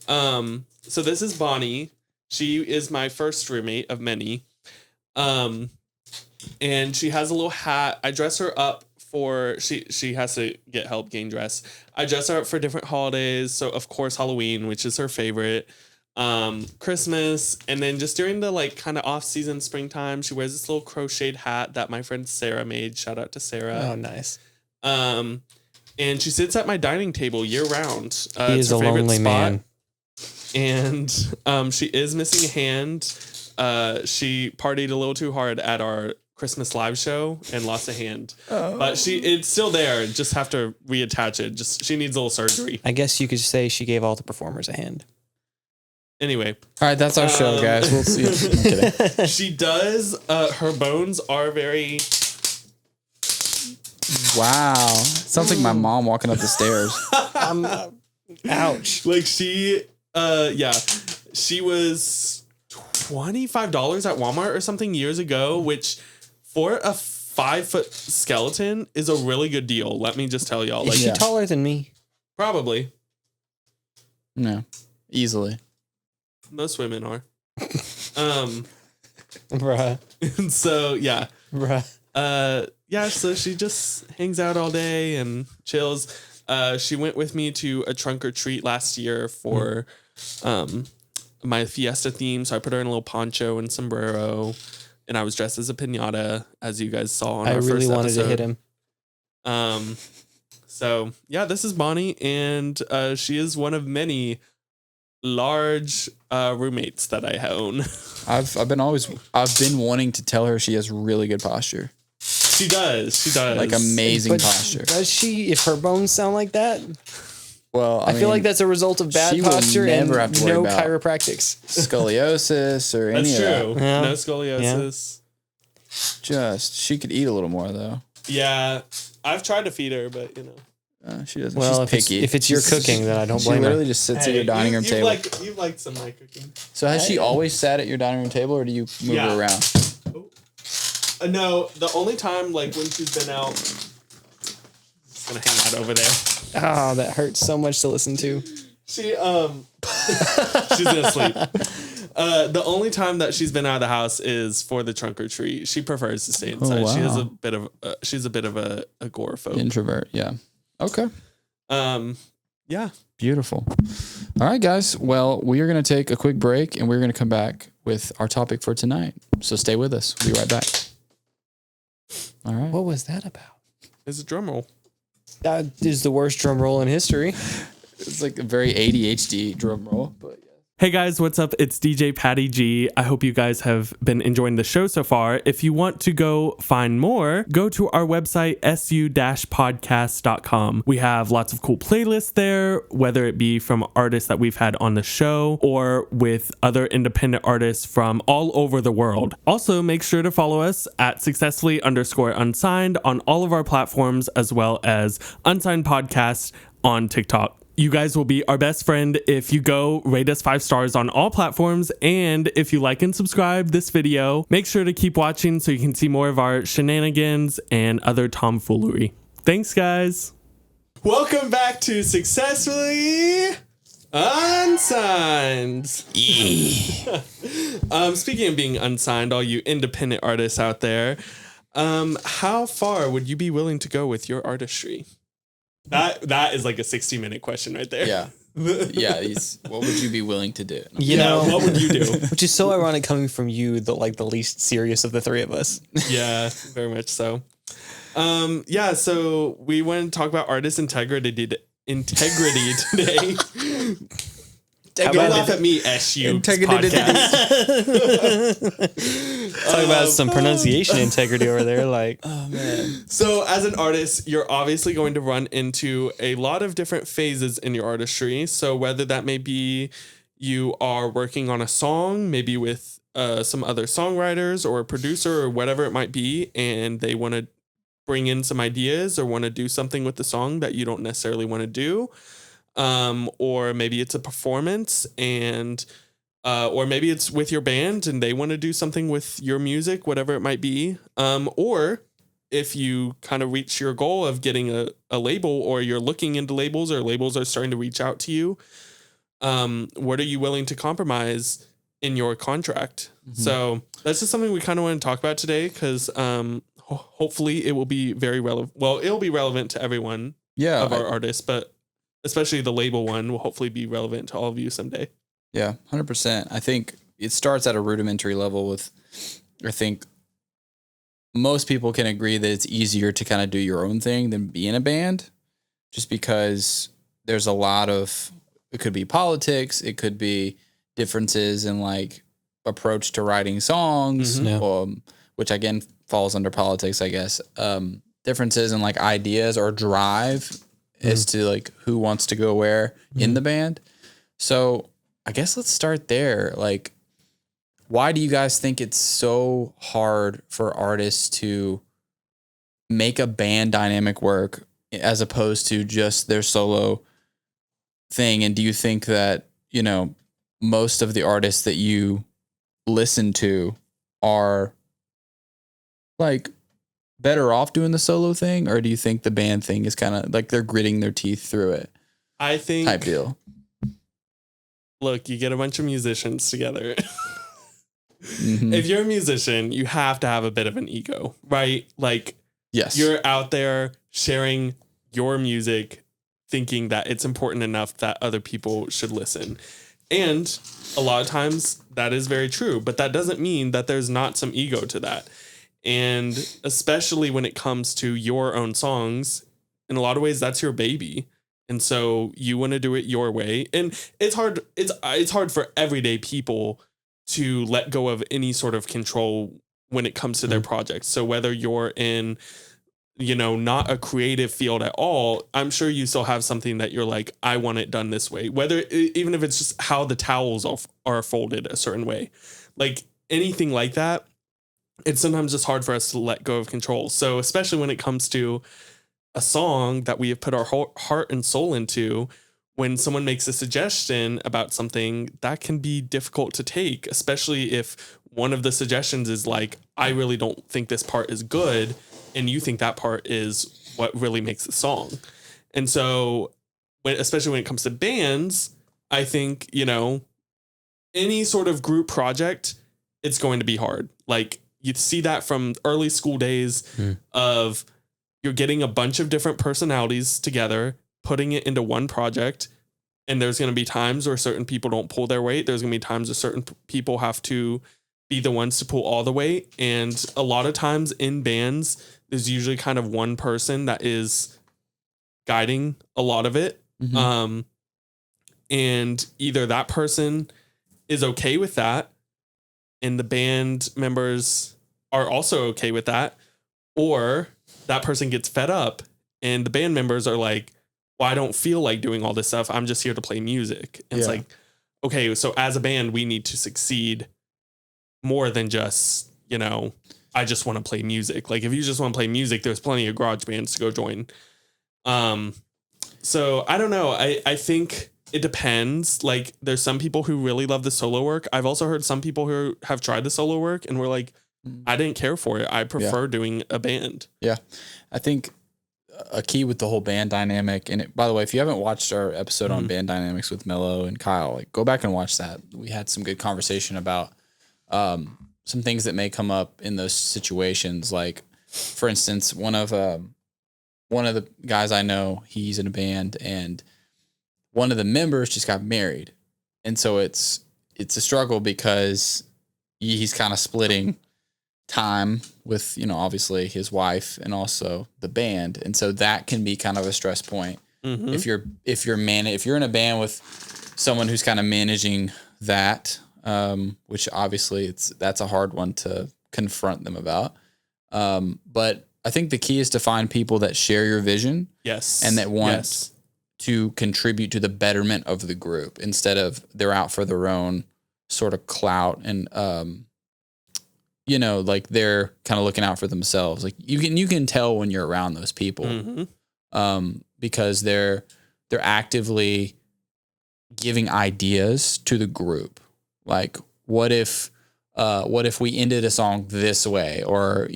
[SPEAKER 2] So this is Bonnie. She is my first roommate of many. And she has a little hat. I dress her up for she has to get help getting dressed. I dress her up for different holidays. So of course Halloween, which is her favorite. Christmas, and then just during the like kind of off season springtime, she wears this little crocheted hat that my friend Sarah made. Shout out to Sarah.
[SPEAKER 1] Oh, nice.
[SPEAKER 2] And she sits at my dining table year round.
[SPEAKER 1] He is a lonely man.
[SPEAKER 2] And she is missing a hand. She partied a little too hard at our Christmas live show and lost a hand. But it's still there. Just have to reattach it. She needs a little surgery.
[SPEAKER 1] I guess you could say she gave all the performers a hand.
[SPEAKER 2] Anyway.
[SPEAKER 3] All right, that's our show, guys. We'll see. I'm kidding.
[SPEAKER 2] She does. Her bones are very...
[SPEAKER 3] Wow. Sounds like my mom walking up the stairs.
[SPEAKER 1] Ouch.
[SPEAKER 2] Like she was $25 at Walmart or something years ago, which for a 5-foot skeleton is a really good deal. Let me just tell y'all.
[SPEAKER 1] Is
[SPEAKER 2] Like,
[SPEAKER 1] she taller than me?
[SPEAKER 2] probably
[SPEAKER 3] No, easily.
[SPEAKER 2] most women are.
[SPEAKER 1] Bruh.
[SPEAKER 2] And so yeah.
[SPEAKER 1] Bruh.
[SPEAKER 2] So she just hangs out all day and chills. She went with me to a trunk or treat last year for my fiesta theme. So I put her in a little poncho and sombrero, and I was dressed as a piñata, as you guys saw on our first episode. I really wanted to hit him. So yeah, this is Bonnie, and she is one of many large roommates that I own.
[SPEAKER 3] I've been wanting to tell her she has really good posture.
[SPEAKER 2] She does.
[SPEAKER 3] Like amazing posture.
[SPEAKER 1] Does she? If her bones sound like that?
[SPEAKER 3] Well,
[SPEAKER 1] I feel like that's a result of bad posture and
[SPEAKER 3] have to worry
[SPEAKER 1] no
[SPEAKER 3] about
[SPEAKER 1] chiropractics.
[SPEAKER 3] Scoliosis or any of that.
[SPEAKER 2] Yeah. No scoliosis.
[SPEAKER 3] Yeah. She could eat a little more though.
[SPEAKER 2] Yeah, I've tried to feed her, but you know.
[SPEAKER 3] She doesn't.
[SPEAKER 1] Well,
[SPEAKER 3] she's picky.
[SPEAKER 1] If it's your cooking, then I don't blame her.
[SPEAKER 3] She literally just sits at your dining room table.
[SPEAKER 2] You've liked some of my cooking.
[SPEAKER 3] So has she always sat at your dining room table, or do you move her around?
[SPEAKER 2] No, the only time like when she's been out, she's gonna hang out over there.
[SPEAKER 1] Oh, that hurts so much to listen to.
[SPEAKER 2] She she's gonna sleep. The only time that she's been out of the house is for the trunk or treat. She prefers to stay inside. She has she's a bit of a agoraphobe.
[SPEAKER 3] Introvert, yeah. Okay.
[SPEAKER 2] Yeah.
[SPEAKER 3] Beautiful. All right, guys. Well, we are going to take a quick break and we're going to come back with our topic for tonight. So stay with us. We'll be right back. All right.
[SPEAKER 1] What was that about?
[SPEAKER 2] It's a drum roll.
[SPEAKER 1] That is the worst drum roll in history.
[SPEAKER 3] It's like a very ADHD drum roll, but
[SPEAKER 2] Hey guys, what's up? It's DJ Patty G. I hope you guys have been enjoying the show so far. If you want to go find more, go to our website, su-podcast.com. We have lots of cool playlists there, whether it be from artists that we've had on the show or with other independent artists from all over the world. Also, make sure to follow us at successfully_unsigned on all of our platforms, as well as Unsigned Podcast on TikTok. You guys will be our best friend if you go rate us 5 stars on all platforms. And if you like and subscribe this video, make sure to keep watching so you can see more of our shenanigans and other tomfoolery. Thanks, guys. Welcome back to Successfully Unsigned. Yeah. Speaking of being unsigned, all you independent artists out there, how far would you be willing to go with your artistry? That is like a 60-minute question right there.
[SPEAKER 3] Yeah. Yeah. What would you be willing to do?
[SPEAKER 1] You know,
[SPEAKER 2] what would you do?
[SPEAKER 1] Which is so ironic coming from you, the least serious of the three of us.
[SPEAKER 2] Yeah, very much so. Yeah, so we want to talk about artist integrity today. Don't laugh at me, SU podcast.
[SPEAKER 1] Talk about some pronunciation integrity over there. Like,
[SPEAKER 3] Oh, man.
[SPEAKER 2] So as an artist, you're obviously going to run into a lot of different phases in your artistry. So whether that may be you are working on a song, maybe with some other songwriters or a producer or whatever it might be, and they want to bring in some ideas or want to do something with the song that you don't necessarily want to do. Or maybe it's a performance and or maybe it's with your band and they want to do something with your music, whatever it might be. Or if you kind of reach your goal of getting a label, or you're looking into labels, or labels are starting to reach out to you, what are you willing to compromise in your contract? Mm-hmm. So that's just something we kind of want to talk about today, because hopefully it will be very relevant. Well, it'll be relevant to everyone of our artists, but especially the label one will hopefully be relevant to all of you someday.
[SPEAKER 3] Yeah, 100%. I think it starts at a rudimentary level with, I think most people can agree that it's easier to kind of do your own thing than be in a band, just because there's a lot of, it could be politics, it could be differences in like approach to writing songs, which again falls under politics, I guess. Differences in like ideas or drive as to like who wants to go where in the band. So I guess let's start there. Like, why do you guys think it's so hard for artists to make a band dynamic work as opposed to just their solo thing? And do you think that, you know, most of the artists that you listen to are like better off doing the solo thing, or do you think the band thing is kind of like they're gritting their teeth through it?
[SPEAKER 2] I think
[SPEAKER 3] type deal.
[SPEAKER 2] Look, you get a bunch of musicians together. If you're a musician, you have to have a bit of an ego, right? Like,
[SPEAKER 3] yes,
[SPEAKER 2] you're out there sharing your music, thinking that it's important enough that other people should listen. And a lot of times that is very true, but that doesn't mean that there's not some ego to that. And especially when it comes to your own songs, in a lot of ways, that's your baby. And so you want to do it your way. And it's hard. It's hard for everyday people to let go of any sort of control when it comes to their projects. So whether you're in, you know, not a creative field at all, I'm sure you still have something that you're like, I want it done this way. Whether, even if it's just how the towels are folded a certain way, like anything like that. It's sometimes just hard for us to let go of control. So especially when it comes to a song that we have put our heart and soul into, when someone makes a suggestion about something, that can be difficult to take, especially if one of the suggestions is like, I really don't think this part is good, and you think that part is what really makes the song. And so, especially when it comes to bands, I think, you know, any sort of group project, it's going to be hard. Like, you see that from early school days of you're getting a bunch of different personalities together, putting it into one project. And there's going to be times where certain people don't pull their weight. There's going to be times where certain people have to be the ones to pull all the weight. And a lot of times in bands, there's usually kind of one person that is guiding a lot of it. And either that person is okay with that, and the band members are also okay with that, or that person gets fed up and the band members are like, well, I don't feel like doing all this stuff. I'm just here to play music. And it's like, okay, so as a band, we need to succeed more than just, you know, I just want to play music. Like, if you just want to play music, there's plenty of garage bands to go join. So I don't know. I think it depends. Like, there's some people who really love the solo work. I've also heard some people who have tried the solo work and were like, I didn't care for it. I prefer doing a band.
[SPEAKER 3] Yeah. I think a key with the whole band dynamic. And by the way, if you haven't watched our episode on band dynamics with Mello and Kyle, like go back and watch that. We had some good conversation about some things that may come up in those situations. Like, for instance, one of the guys I know, he's in a band, and one of the members just got married, and so it's a struggle because he's kind of splitting time with, obviously his wife and also the band. And so that can be kind of a stress point. Mm-hmm. If you're in a band with someone who's kind of managing that, which obviously that's a hard one to confront them about. But I think the key is to find people that share your vision.
[SPEAKER 2] Yes.
[SPEAKER 3] And that want to contribute to the betterment of the group instead of they're out for their own sort of clout and, like they're kind of looking out for themselves. Like you can tell when you're around those people, because they're actively giving ideas to the group. Like, what if we ended a song this way, or,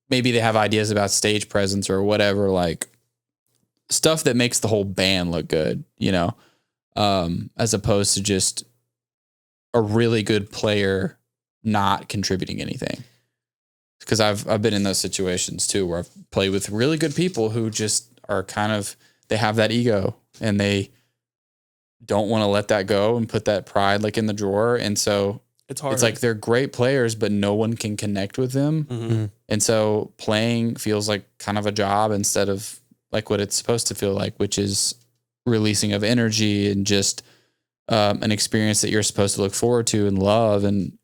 [SPEAKER 3] maybe they have ideas about stage presence or whatever, like stuff that makes the whole band look good, as opposed to just a really good player not contributing anything. Because I've been in those situations too, where I've played with really good people who just are they have that ego and they don't want to let that go and put that pride like in the drawer. And so
[SPEAKER 2] it's hard.
[SPEAKER 3] It's like they're great players, but no one can connect with them. Mm-hmm. And so playing feels like kind of a job instead of like what it's supposed to feel like, which is releasing of energy and just an experience that you're supposed to look forward to and love and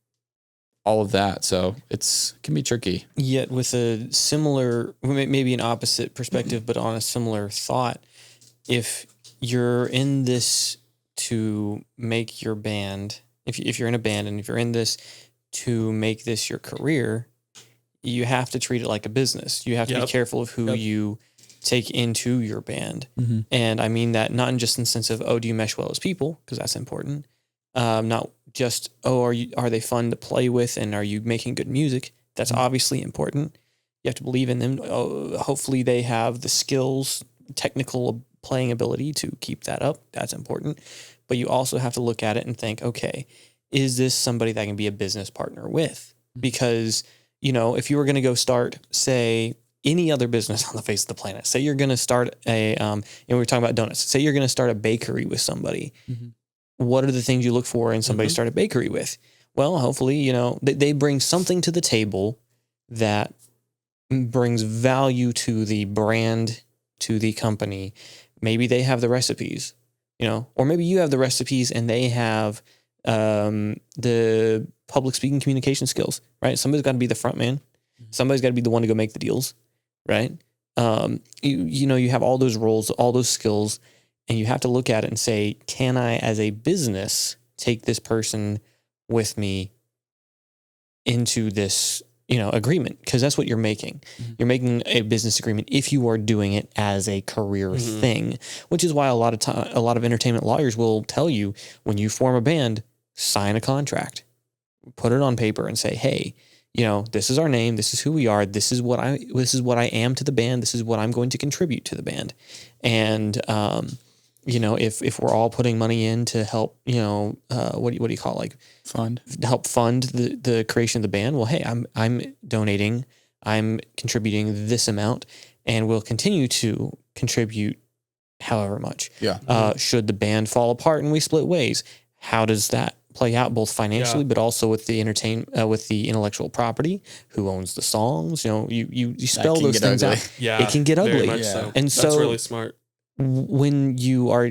[SPEAKER 3] all of that. So it can be tricky.
[SPEAKER 1] Yet with a similar, maybe an opposite perspective, but on a similar thought, if you're in this to make your band, if you're in a band and if you're in this to make this your career, you have to treat it like a business. You have to be careful of who you take into your band. Mm-hmm. And I mean that not just in the sense of, do you mesh well as people? Because that's important. Not just, are they fun to play with and are you making good music? That's obviously important. You have to believe in them. Hopefully they have the skills, technical playing ability to keep that up. That's important. But you also have to look at it and think, okay, is this somebody that I can be a business partner with? Because, if you were going to go start, say, any other business on the face of the planet, say you're going to start we were talking about donuts, say you're going to start a bakery with somebody. Mm-hmm. What are the things you look for in somebody to start a bakery with? Well, hopefully, they bring something to the table that brings value to the brand, to the company. Maybe they have the recipes, or maybe you have the recipes and they have the public speaking communication skills, right? Somebody's got to be the front man. Somebody's got to be the one to go make the deals, right? You have all those roles, all those skills, and you have to look at it and say, can I, as a business, take this person with me into this, agreement? Because that's what you're making. Mm-hmm. You're making a business agreement if you are doing it as a career thing, which is why a lot of entertainment lawyers will tell you when you form a band, sign a contract, put it on paper and say, hey, this is our name. This is who we are. This is what I am to the band. This is what I'm going to contribute to the band. And, if we're all putting money in to help, what do you call it? Like
[SPEAKER 3] fund,
[SPEAKER 1] help fund the creation of the band. Well, hey, I'm donating, I'm contributing this amount and will continue to contribute however much.
[SPEAKER 3] Yeah.
[SPEAKER 1] Should the band fall apart and we split ways, how does that play out both financially, but also with the with the intellectual property? Who owns the songs? You spell those things
[SPEAKER 3] ugly.
[SPEAKER 1] out.
[SPEAKER 2] Yeah,
[SPEAKER 1] it can get ugly.
[SPEAKER 2] Very much so.
[SPEAKER 1] And
[SPEAKER 2] that's really smart.
[SPEAKER 1] When you are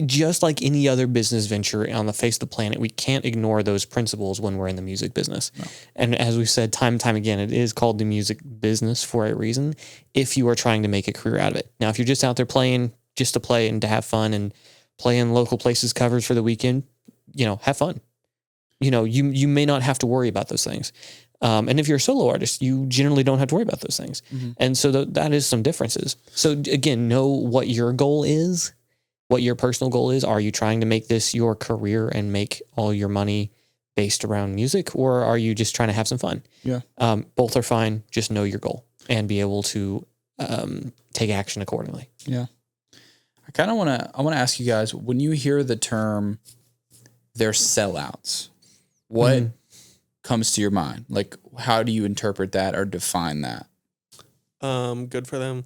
[SPEAKER 1] just like any other business venture on the face of the planet, we can't ignore those principles when we're in the music business. No. And as we've said time and time again, it is called the music business for a reason. If you are trying to make a career out of it. Now, if you're just out there playing just to play and to have fun and playing local places covers for the weekend, have fun. You may not have to worry about those things. And if you're a solo artist, you generally don't have to worry about those things. Mm-hmm. And so that is some differences. So again, know what your goal is, what your personal goal is. Are you trying to make this your career and make all your money based around music, or are you just trying to have some fun?
[SPEAKER 3] Yeah.
[SPEAKER 1] Both are fine. Just know your goal and be able to take action accordingly.
[SPEAKER 3] Yeah. I want to ask you guys, when you hear the term they're sellouts, what comes to your mind? Like, how do you interpret that or define that?
[SPEAKER 2] Good for them.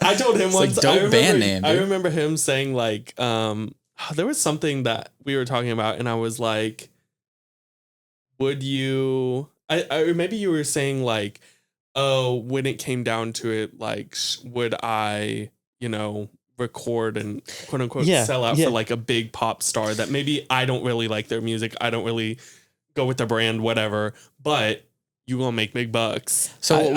[SPEAKER 2] I told him
[SPEAKER 3] It's
[SPEAKER 2] once.
[SPEAKER 3] like dope band name, dude.
[SPEAKER 2] I remember him saying like, there was something that we were talking about, and I was like, would you? I maybe you were saying like, oh, when it came down to it, like, would I, record and quote unquote sell out for like a big pop star that maybe I don't really like their music, I don't really go with the brand, whatever, but you will make big bucks.
[SPEAKER 3] So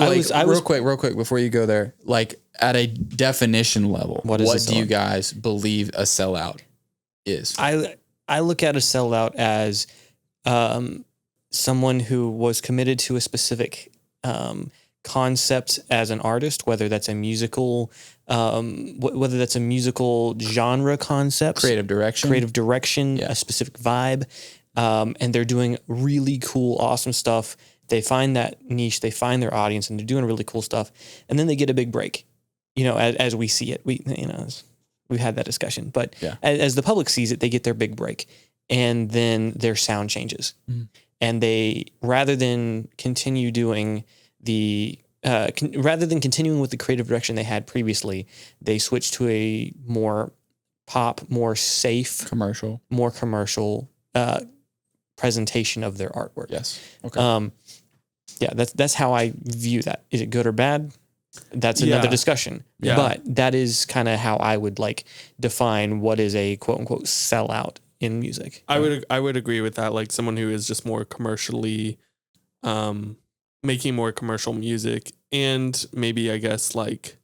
[SPEAKER 3] real quick before you go there, like at a definition level, what do you guys believe a sellout is?
[SPEAKER 1] I look at a sellout as someone who was committed to a specific concept as an artist, whether that's a musical genre concept,
[SPEAKER 3] creative direction,
[SPEAKER 1] a specific vibe, and they're doing really cool, awesome stuff. They find that niche, they find their audience, and they're doing really cool stuff. And then they get a big break, as we see it. We've had that discussion, but as the public sees it, they get their big break, and then their sound changes. And they, rather than continuing with the creative direction they had previously, they switched to a more pop, more safe, more commercial presentation of their artwork.
[SPEAKER 3] Yes. Okay.
[SPEAKER 1] That's how I view that. Is it good or bad? That's another discussion.
[SPEAKER 2] Yeah.
[SPEAKER 1] But that is kind of how I would define what is a quote unquote sellout in music.
[SPEAKER 2] I would agree with that. Like someone who is just more commercially, making more commercial music, and maybe I guess like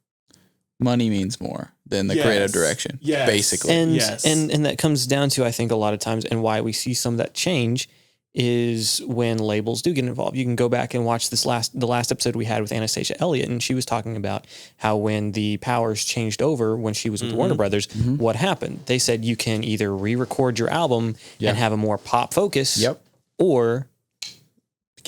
[SPEAKER 3] money means more than the creative direction.
[SPEAKER 2] Yes.
[SPEAKER 3] Basically.
[SPEAKER 1] And that comes down to, I think, a lot of times, and why we see some of that change is when labels do get involved. You can go back and watch the last episode we had with Anastasia Elliott, and she was talking about how when the powers changed over when she was with Warner Brothers, what happened? They said you can either re-record your album and have a more pop focus, or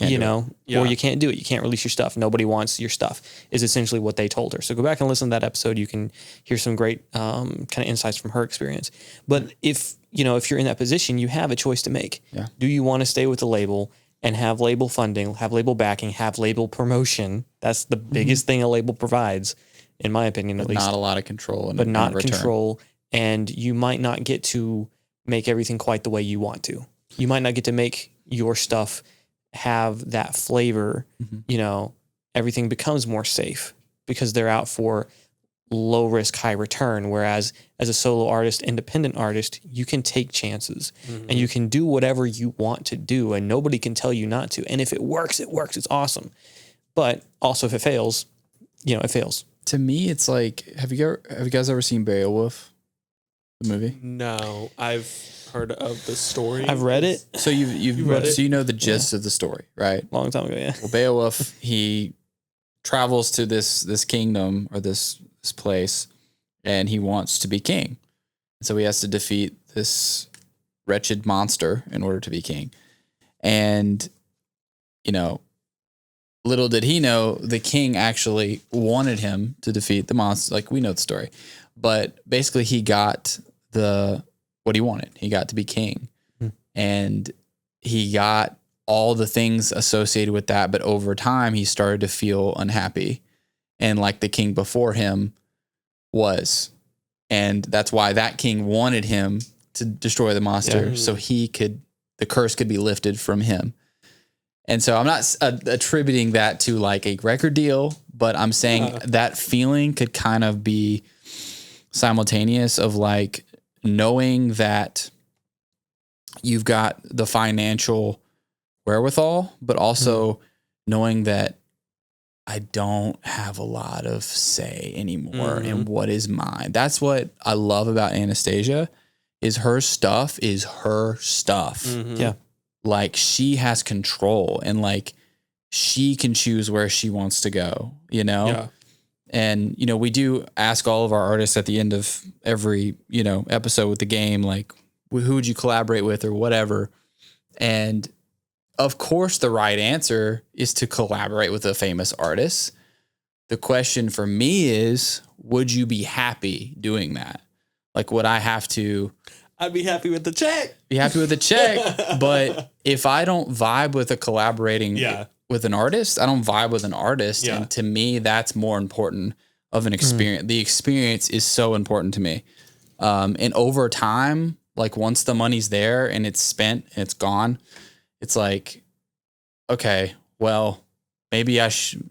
[SPEAKER 1] or you can't do it. You can't release your stuff. Nobody wants your stuff, is essentially what they told her. So go back and listen to that episode. You can hear some great kind of insights from her experience. But if you're in that position, you have a choice to make.
[SPEAKER 3] Yeah.
[SPEAKER 1] Do you want to stay with the label and have label funding, have label backing, have label promotion? That's the biggest thing a label provides, in my opinion, at least.
[SPEAKER 3] Not a lot of control.
[SPEAKER 1] But not control. And you might not get to make everything quite the way you want to. You might not get to make your stuff have that flavor. Everything becomes more safe because they're out for low risk, high return. Whereas as a solo artist, independent artist, you can take chances and you can do whatever you want to do, and nobody can tell you not to. And if it works, it works. It's awesome. But also if it fails, it fails.
[SPEAKER 3] To me, it's like, have you guys ever seen Beowulf, the movie?
[SPEAKER 2] No, I've heard of the story.
[SPEAKER 1] I've read it.
[SPEAKER 3] So you've read it? So you know the gist of the story, right?
[SPEAKER 1] Long time ago, yeah.
[SPEAKER 3] Well, Beowulf, he travels to this kingdom or this place, and he wants to be king. So he has to defeat this wretched monster in order to be king. And, little did he know, the king actually wanted him to defeat the monster. Like, we know the story. But basically he got what he wanted. He got to be king. And he got all the things associated with that. But over time, he started to feel unhappy. And like the king before him was. And that's why that king wanted him to destroy the monster so the curse could be lifted from him. And so I'm not attributing that to like a record deal, but I'm saying that feeling could kind of be simultaneous of like knowing that you've got the financial wherewithal, but also knowing that I don't have a lot of say anymore in what is mine. That's what I love about Anastasia, is her stuff is her stuff.
[SPEAKER 1] Yeah.
[SPEAKER 3] Like, she has control, and like she can choose where she wants to go,
[SPEAKER 2] Yeah.
[SPEAKER 3] And, we do ask all of our artists at the end of every, episode with the game, like, who would you collaborate with or whatever. And of course, the right answer is to collaborate with a famous artist. the question for me is, would you be happy doing that? Like, would I have to?
[SPEAKER 2] I'd be happy with the check.
[SPEAKER 3] Be happy with the check. But if I don't vibe with a collaborating with an artist, I don't vibe with an artist. Yeah. And to me, that's more important of an experience. The experience is so important to me. And over time, like once the money's there and it's spent and it's gone, it's like, okay, well, maybe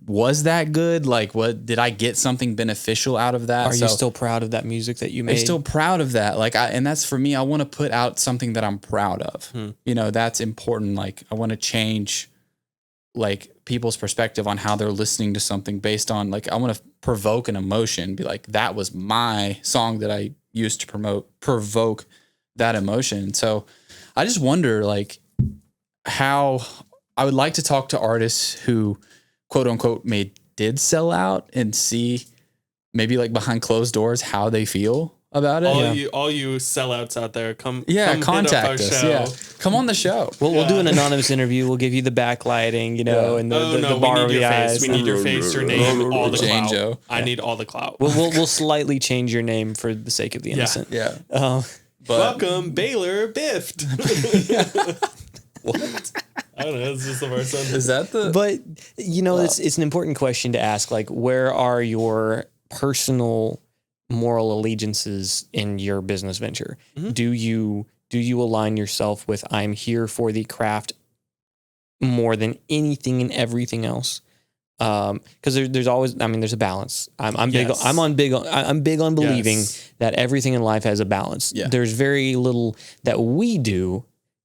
[SPEAKER 3] was that good? Like, what did I get something beneficial out of that?
[SPEAKER 1] Are you still proud of that music that you made?
[SPEAKER 3] I'm still proud of that. Like, and that's for me. I want to put out something that I'm proud of. You know, that's important. Like, I want to change like people's perspective on how they're listening to something based on like, I want to provoke an emotion. Be like, that was my song that I used to provoke that emotion. So I just wonder like how I would like to talk to artists who quote unquote did sell out and see maybe like behind closed doors how they feel about it.
[SPEAKER 2] All you sellouts out there, come
[SPEAKER 3] contact us. Show. Yeah, come on the show.
[SPEAKER 1] We'll do an anonymous interview. We'll give you the backlighting, you know, and the bar of the eyes.
[SPEAKER 2] We need your face, your name, all the
[SPEAKER 3] Jane
[SPEAKER 2] clout.
[SPEAKER 3] Joe.
[SPEAKER 2] I need all the clout.
[SPEAKER 1] We'll slightly change your name for the sake of the innocent.
[SPEAKER 3] Yeah.
[SPEAKER 2] Welcome, Baylor Biffed. What? I don't know. It's just the first one.
[SPEAKER 3] Is that the?
[SPEAKER 1] But you know, it's an important question to ask. Like, where are your personal moral allegiances in your business venture? Do you align yourself with I'm here for the craft more than anything and everything else? Because there's always, I mean, there's a balance. I'm big on believing that everything in life has a balance.
[SPEAKER 3] Yeah.
[SPEAKER 1] There's very little that we do.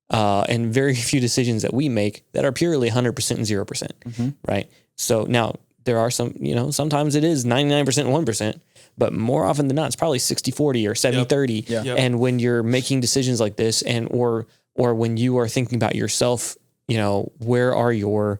[SPEAKER 1] And very few decisions that we make that are purely 100% and 0%, right? So now there are some, you know, sometimes it is 99% and 1%, but more often than not, it's probably 60-40 or 70-30.
[SPEAKER 3] Yep.
[SPEAKER 1] And when you're making decisions like this or when you are thinking about yourself, you know, where are your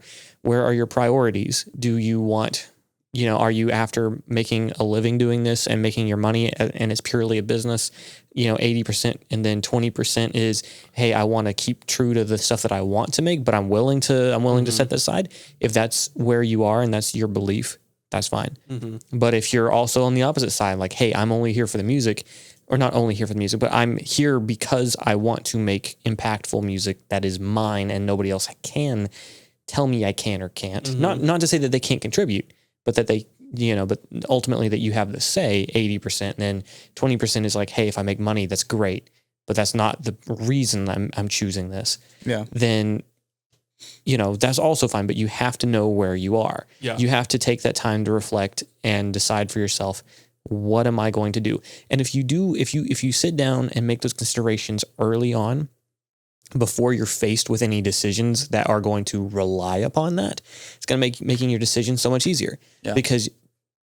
[SPEAKER 1] priorities? Do you want, you know, are you after making a living doing this and making your money and it's purely a business, you know, 80% and then 20% is, hey, I want to keep true to the stuff that I want to make, but I'm willing to set that aside. If that's where you are and that's your belief, that's fine. But if you're also on the opposite side, like, hey, I'm only here for the music, or not only here for the music, but I'm here because I want to make impactful music that is mine and nobody else can tell me I can or can't. Not to say that they can't contribute, but that they, you know, but ultimately that you have the say 80%, and then 20% is like, hey, if I make money, that's great, but that's not the reason I'm choosing this.
[SPEAKER 3] Yeah.
[SPEAKER 1] Then, you know, that's also fine, but you have to know where you are.
[SPEAKER 2] Yeah.
[SPEAKER 1] You have to take that time to reflect and decide for yourself, what am I going to do? And if you sit down and make those considerations early on, before you're faced with any decisions that are going to rely upon that, it's going to make making your decision so much easier. Because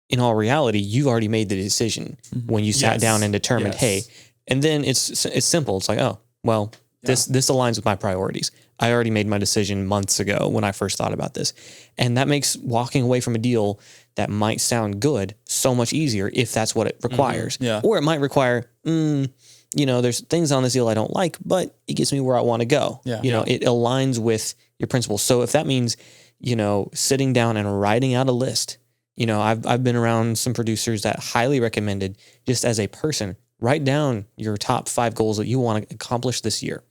[SPEAKER 1] in all reality, you've already made the decision when you sat down and determined, hey, and then it's simple. It's like, oh, well, this aligns with my priorities. I already made my decision months ago when I first thought about this. And that makes walking away from a deal that might sound good so much easier if that's what it requires. Or it might require, you know, there's things on this deal I don't like, but it gets me where I want to go. You know, it aligns with your principles. So if that means, you know, sitting down and writing out a list, you know, I've been around some producers that highly recommended, just as a person, write down your top 5 goals that you want to accomplish this year.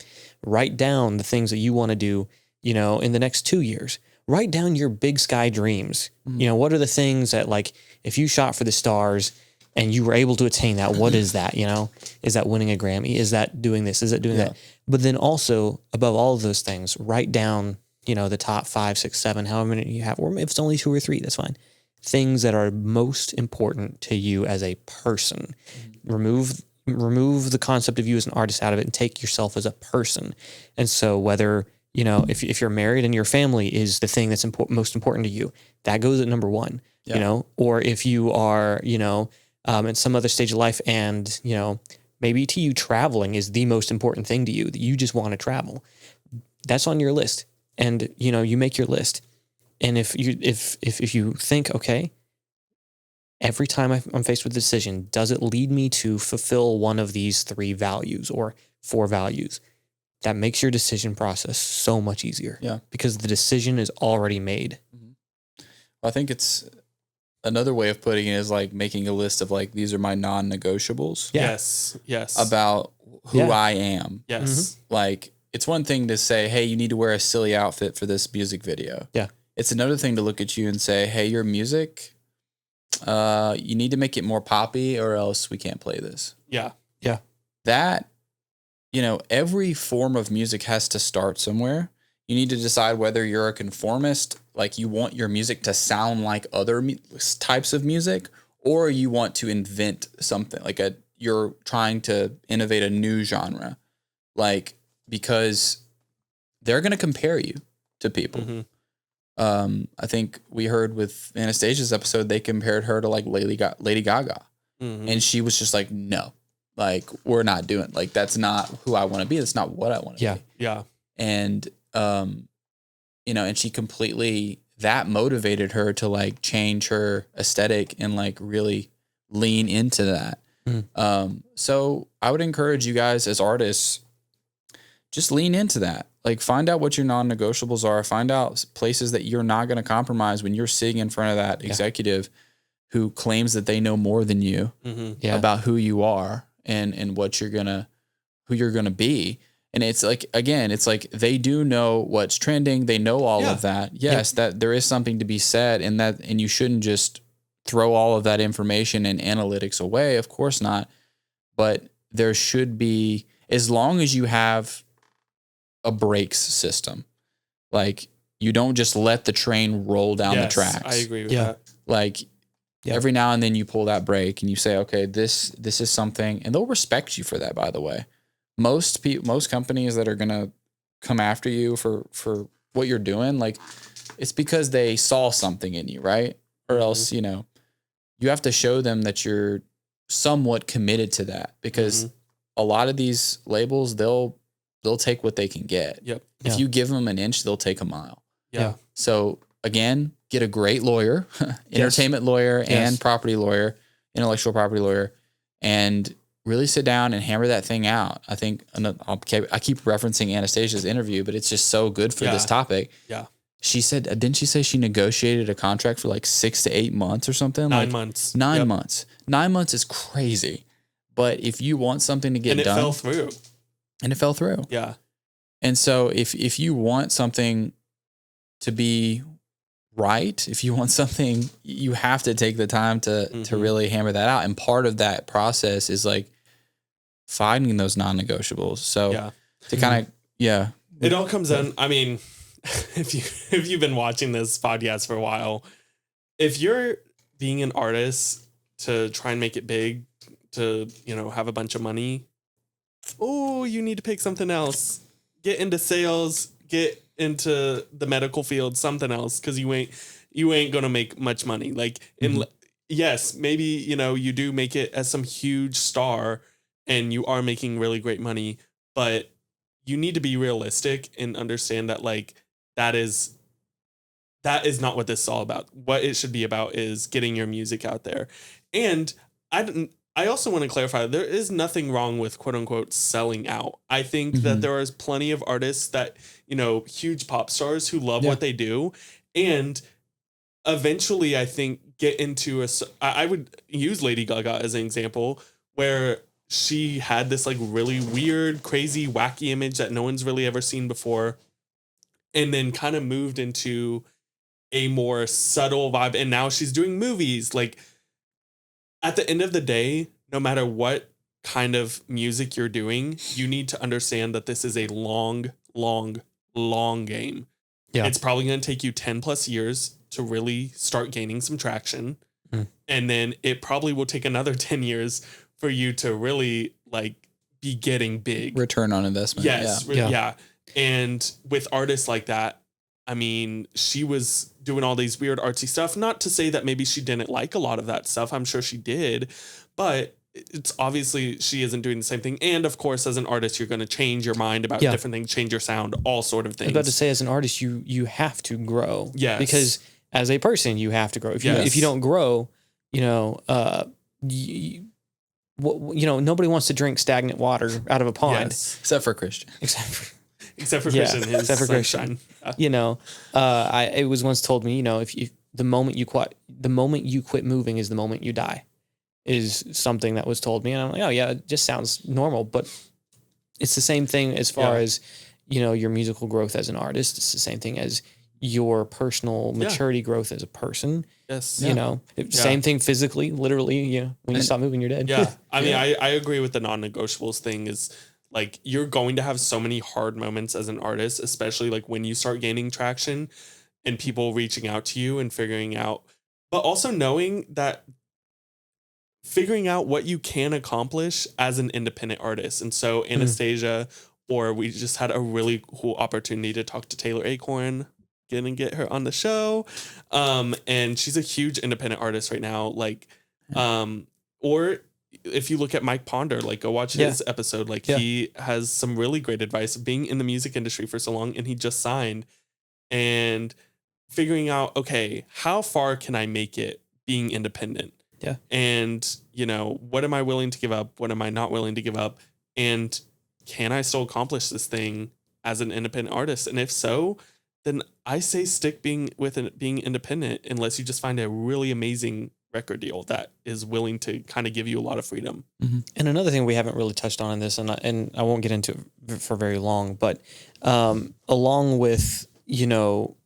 [SPEAKER 1] Write down the things that you want to do, you know, in the next 2 years. Write down your big sky dreams. You know, what are the things that, like, if you shot for the stars and you were able to attain that, what is that? You know, is that winning a Grammy? Is that doing this? Is that doing that? But then also, above all of those things, write down, you know, the top 5, 6, 7, however many you have, or if it's only 2 or 3, that's fine. Things that are most important to you as a person. Remove the concept of you as an artist out of it and take yourself as a person. And so whether, you know, if you're married and your family is the thing that's most important to you, that goes at number 1, you know, or if you are, you know, at some other stage of life and, you know, maybe to you traveling is the most important thing to you, that you just want to travel. That's on your list. And, you know, you make your list. And if you think, okay, every time I'm faced with a decision, does it lead me to fulfill one of these 3 values or 4 values? That makes your decision process so much easier. Because the decision is already made.
[SPEAKER 3] I think it's another way of putting it is like making a list of like, these are my non-negotiables.
[SPEAKER 1] Yeah.
[SPEAKER 2] Yes.
[SPEAKER 3] About who I am.
[SPEAKER 2] Yes.
[SPEAKER 3] Like, it's one thing to say, hey, you need to wear a silly outfit for this music video.
[SPEAKER 1] Yeah.
[SPEAKER 3] It's another thing to look at you and say, hey, your music, you need to make it more poppy or else we can't play this.
[SPEAKER 2] Yeah.
[SPEAKER 1] Yeah.
[SPEAKER 3] That, you know, every form of music has to start somewhere. You need to decide whether you're a conformist, like you want your music to sound like other types of music, or you want to invent something like you're trying to innovate a new genre, like, because they're going to compare you to people.
[SPEAKER 2] Mm-hmm.
[SPEAKER 3] I think we heard with Anastasia's episode, they compared her to like Lady Gaga.
[SPEAKER 2] Mm-hmm.
[SPEAKER 3] And she was just like, no, like, we're not doing, like, that's not who I want to be. That's not what I want to be.
[SPEAKER 2] Yeah.
[SPEAKER 3] And, you know, and she completely, that motivated her to like change her aesthetic and like really lean into that. So I would encourage you guys as artists, just lean into that. Like, find out what your non-negotiables are. Find out places that you're not going to compromise when you're sitting in front of that executive who claims that they know more than you about who you are and what you're who you're gonna be. And it's like, again, it's like they do know what's trending. They know all of that. Yes, that there is something to be said, and you shouldn't just throw all of that information and analytics away. Of course not. But there should be, as long as you have a brakes system, like, you don't just let the train roll down the tracks.
[SPEAKER 2] I agree with that.
[SPEAKER 3] Like, every now and then you pull that brake and you say, okay, this is something, and they'll respect you for that, by the way. Most companies that are going to come after you for what you're doing, like, it's because they saw something in you, right? Or else, you know, you have to show them that you're somewhat committed to that, because a lot of these labels, they'll take what they can get.
[SPEAKER 2] Yep.
[SPEAKER 3] If you give them an inch, they'll take a mile.
[SPEAKER 2] Yeah.
[SPEAKER 3] So again, get a great lawyer, entertainment lawyer and property lawyer, intellectual property lawyer, and really sit down and hammer that thing out. I think I keep referencing Anastasia's interview, but it's just so good for this topic.
[SPEAKER 2] Yeah.
[SPEAKER 3] She said, didn't she say she negotiated a contract for like 6 to 8 months or something?
[SPEAKER 2] 9 months.
[SPEAKER 3] 9 months. 9 months is crazy. But if you want something to get done.
[SPEAKER 2] And it fell through.
[SPEAKER 3] And it fell through.
[SPEAKER 2] Yeah.
[SPEAKER 3] And so if you want something to be right, if you want something, you have to take the time to really hammer that out. And part of that process is like finding those non-negotiables. So to kind of,
[SPEAKER 2] it all comes in. I mean, if you've been watching this podcast for a while, if you're being an artist to try and make it big, to, you know, have a bunch of money, you need to pick something else. Get into sales, get into the medical field, something else, because you ain't gonna make much money. Like, yes, maybe, you know, you do make it as some huge star and you are making really great money, but you need to be realistic and understand that, like, that is not what this is all about. What it should be about is getting your music out there. And I also want to clarify, there is nothing wrong with quote unquote selling out. I think that there is plenty of artists that, you know, huge pop stars who love what they do. And eventually, I think, get into I would use Lady Gaga as an example, where she had this like really weird, crazy, wacky image that no one's really ever seen before. And then kind of moved into a more subtle vibe. And now she's doing movies. Like, at the end of the day, no matter what kind of music you're doing, you need to understand that this is a long, long, long game. Yeah. It's probably going to take you 10 plus years to really start gaining some traction. And then it probably will take another 10 years for you to really like be getting big.
[SPEAKER 3] Return on investment.
[SPEAKER 2] Yes. Yeah. And with artists like that, I mean, she was doing all these weird artsy stuff. Not to say that maybe she didn't like a lot of that stuff. I'm sure she did. But it's obviously she isn't doing the same thing. And of course, as an artist, you're going to change your mind about different things, change your sound, all sort of things.
[SPEAKER 1] I was about to say, as an artist, you have to grow.
[SPEAKER 2] Yes.
[SPEAKER 1] Because as a person, you have to grow. If you don't grow, you know, you know, nobody wants to drink stagnant water out of a pond.
[SPEAKER 2] Yes.
[SPEAKER 3] Except for Christian.
[SPEAKER 2] Except for Christian.
[SPEAKER 1] Except for Christian. You know, it was once told me, you know, if the moment you quit moving is the moment you die, is something that was told me. And I'm like, oh yeah, it just sounds normal, but it's the same thing as far as, you know, your musical growth as an artist. It's the same thing as your personal maturity growth as a person.
[SPEAKER 2] Yes.
[SPEAKER 1] You know, same thing physically, literally, you know, when you stop moving, you're dead.
[SPEAKER 2] Yeah. I mean, I agree with the non-negotiables thing is like, you're going to have so many hard moments as an artist, especially like when you start gaining traction and people reaching out to you and figuring out, but also knowing that figuring out what you can accomplish as an independent artist. And so Anastasia, or we just had a really cool opportunity to talk to Taylor Acorn, get her on the show. And she's a huge independent artist right now. Like, or if you look at Mike Ponder, like go watch his episode, like he has some really great advice of being in the music industry for so long, and he just signed, and figuring out, okay, how far can I make it being independent?
[SPEAKER 1] Yeah.
[SPEAKER 2] And, you know, what am I willing to give up? What am I not willing to give up? And can I still accomplish this thing as an independent artist? And if so, then I say stick being independent, unless you just find a really amazing record deal that is willing to kind of give you a lot of freedom.
[SPEAKER 1] Mm-hmm. And another thing we haven't really touched on in this, and I won't get into it for very long, but along with, you know,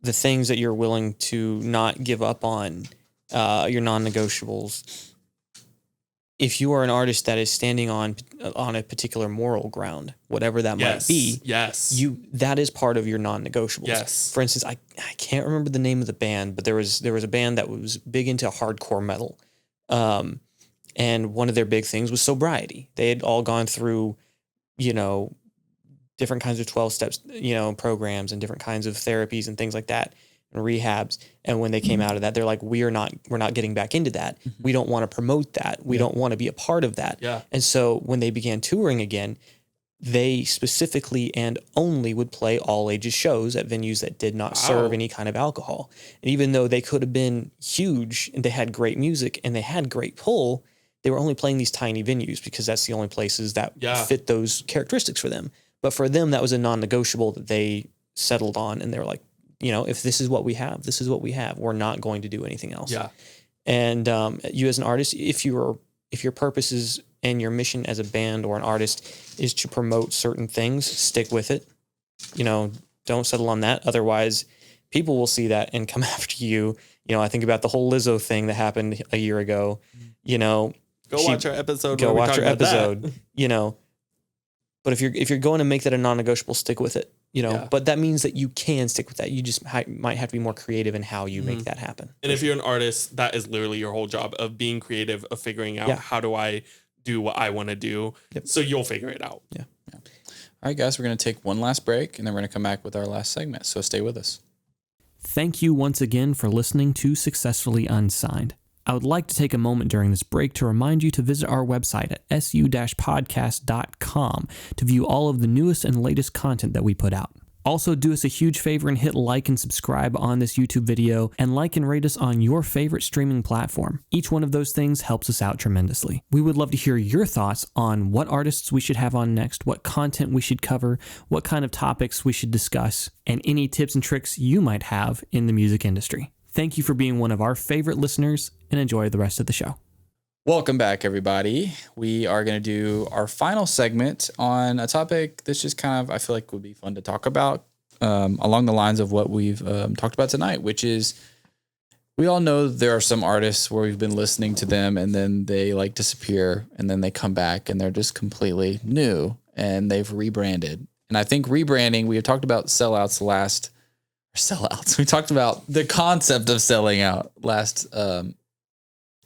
[SPEAKER 1] the things that you're willing to not give up on, your non-negotiables, if you are an artist that is standing on a particular moral ground, whatever that might be, that is part of your non-negotiables.
[SPEAKER 2] Yes.
[SPEAKER 1] For instance, I can't remember the name of the band, but there was a band that was big into hardcore metal. And one of their big things was sobriety. They had all gone through, you know, different kinds of 12 steps, you know, programs and different kinds of therapies and things like that, and rehabs. And when they came out of that, they're like, we're not getting back into that. We don't want to promote that. We don't want to be a part of that.
[SPEAKER 2] Yeah.
[SPEAKER 1] And so when they began touring again, they specifically and only would play all ages shows at venues that did not serve any kind of alcohol. And even though they could have been huge and they had great music and they had great pull, they were only playing these tiny venues because that's the only places that fit those characteristics for them. But for them, that was a non-negotiable that they settled on. And they were like, you know, if this is what we have, this is what we have. We're not going to do anything else.
[SPEAKER 2] Yeah.
[SPEAKER 1] And you as an artist, if your purpose is and your mission as a band or an artist is to promote certain things, stick with it. You know, don't settle on that. Otherwise, people will see that and come after you. You know, I think about the whole Lizzo thing that happened a year ago. You know,
[SPEAKER 2] go watch our episode.
[SPEAKER 1] Go watch our episode. You know, but if you're going to make that a non-negotiable, stick with it. You know, but that means that you can stick with that. You just might have to be more creative in how you make that happen. And
[SPEAKER 2] if you're an artist, that is literally your whole job of being creative, of figuring out how do I do what I want to do. So you'll figure it out.
[SPEAKER 3] Yeah. All right, guys, we're going to take one last break and then we're going to come back with our last segment. So stay with us.
[SPEAKER 1] Thank you once again for listening to Successfully Unsigned. I would like to take a moment during this break to remind you to visit our website at su-podcast.com to view all of the newest and latest content that we put out. Also, do us a huge favor and hit like and subscribe on this YouTube video, and like and rate us on your favorite streaming platform. Each one of those things helps us out tremendously. We would love to hear your thoughts on what artists we should have on next, what content we should cover, what kind of topics we should discuss, and any tips and tricks you might have in the music industry. Thank you for being one of our favorite listeners, and enjoy the rest of the show.
[SPEAKER 3] Welcome back, everybody. We are going to do our final segment on a topic that's just kind of, I feel like would be fun to talk about along the lines of what we've talked about tonight, which is we all know there are some artists where we've been listening to them and then they like disappear and then they come back and they're just completely new and they've rebranded. And I think rebranding, we have talked about sellouts. We talked about the concept of selling out last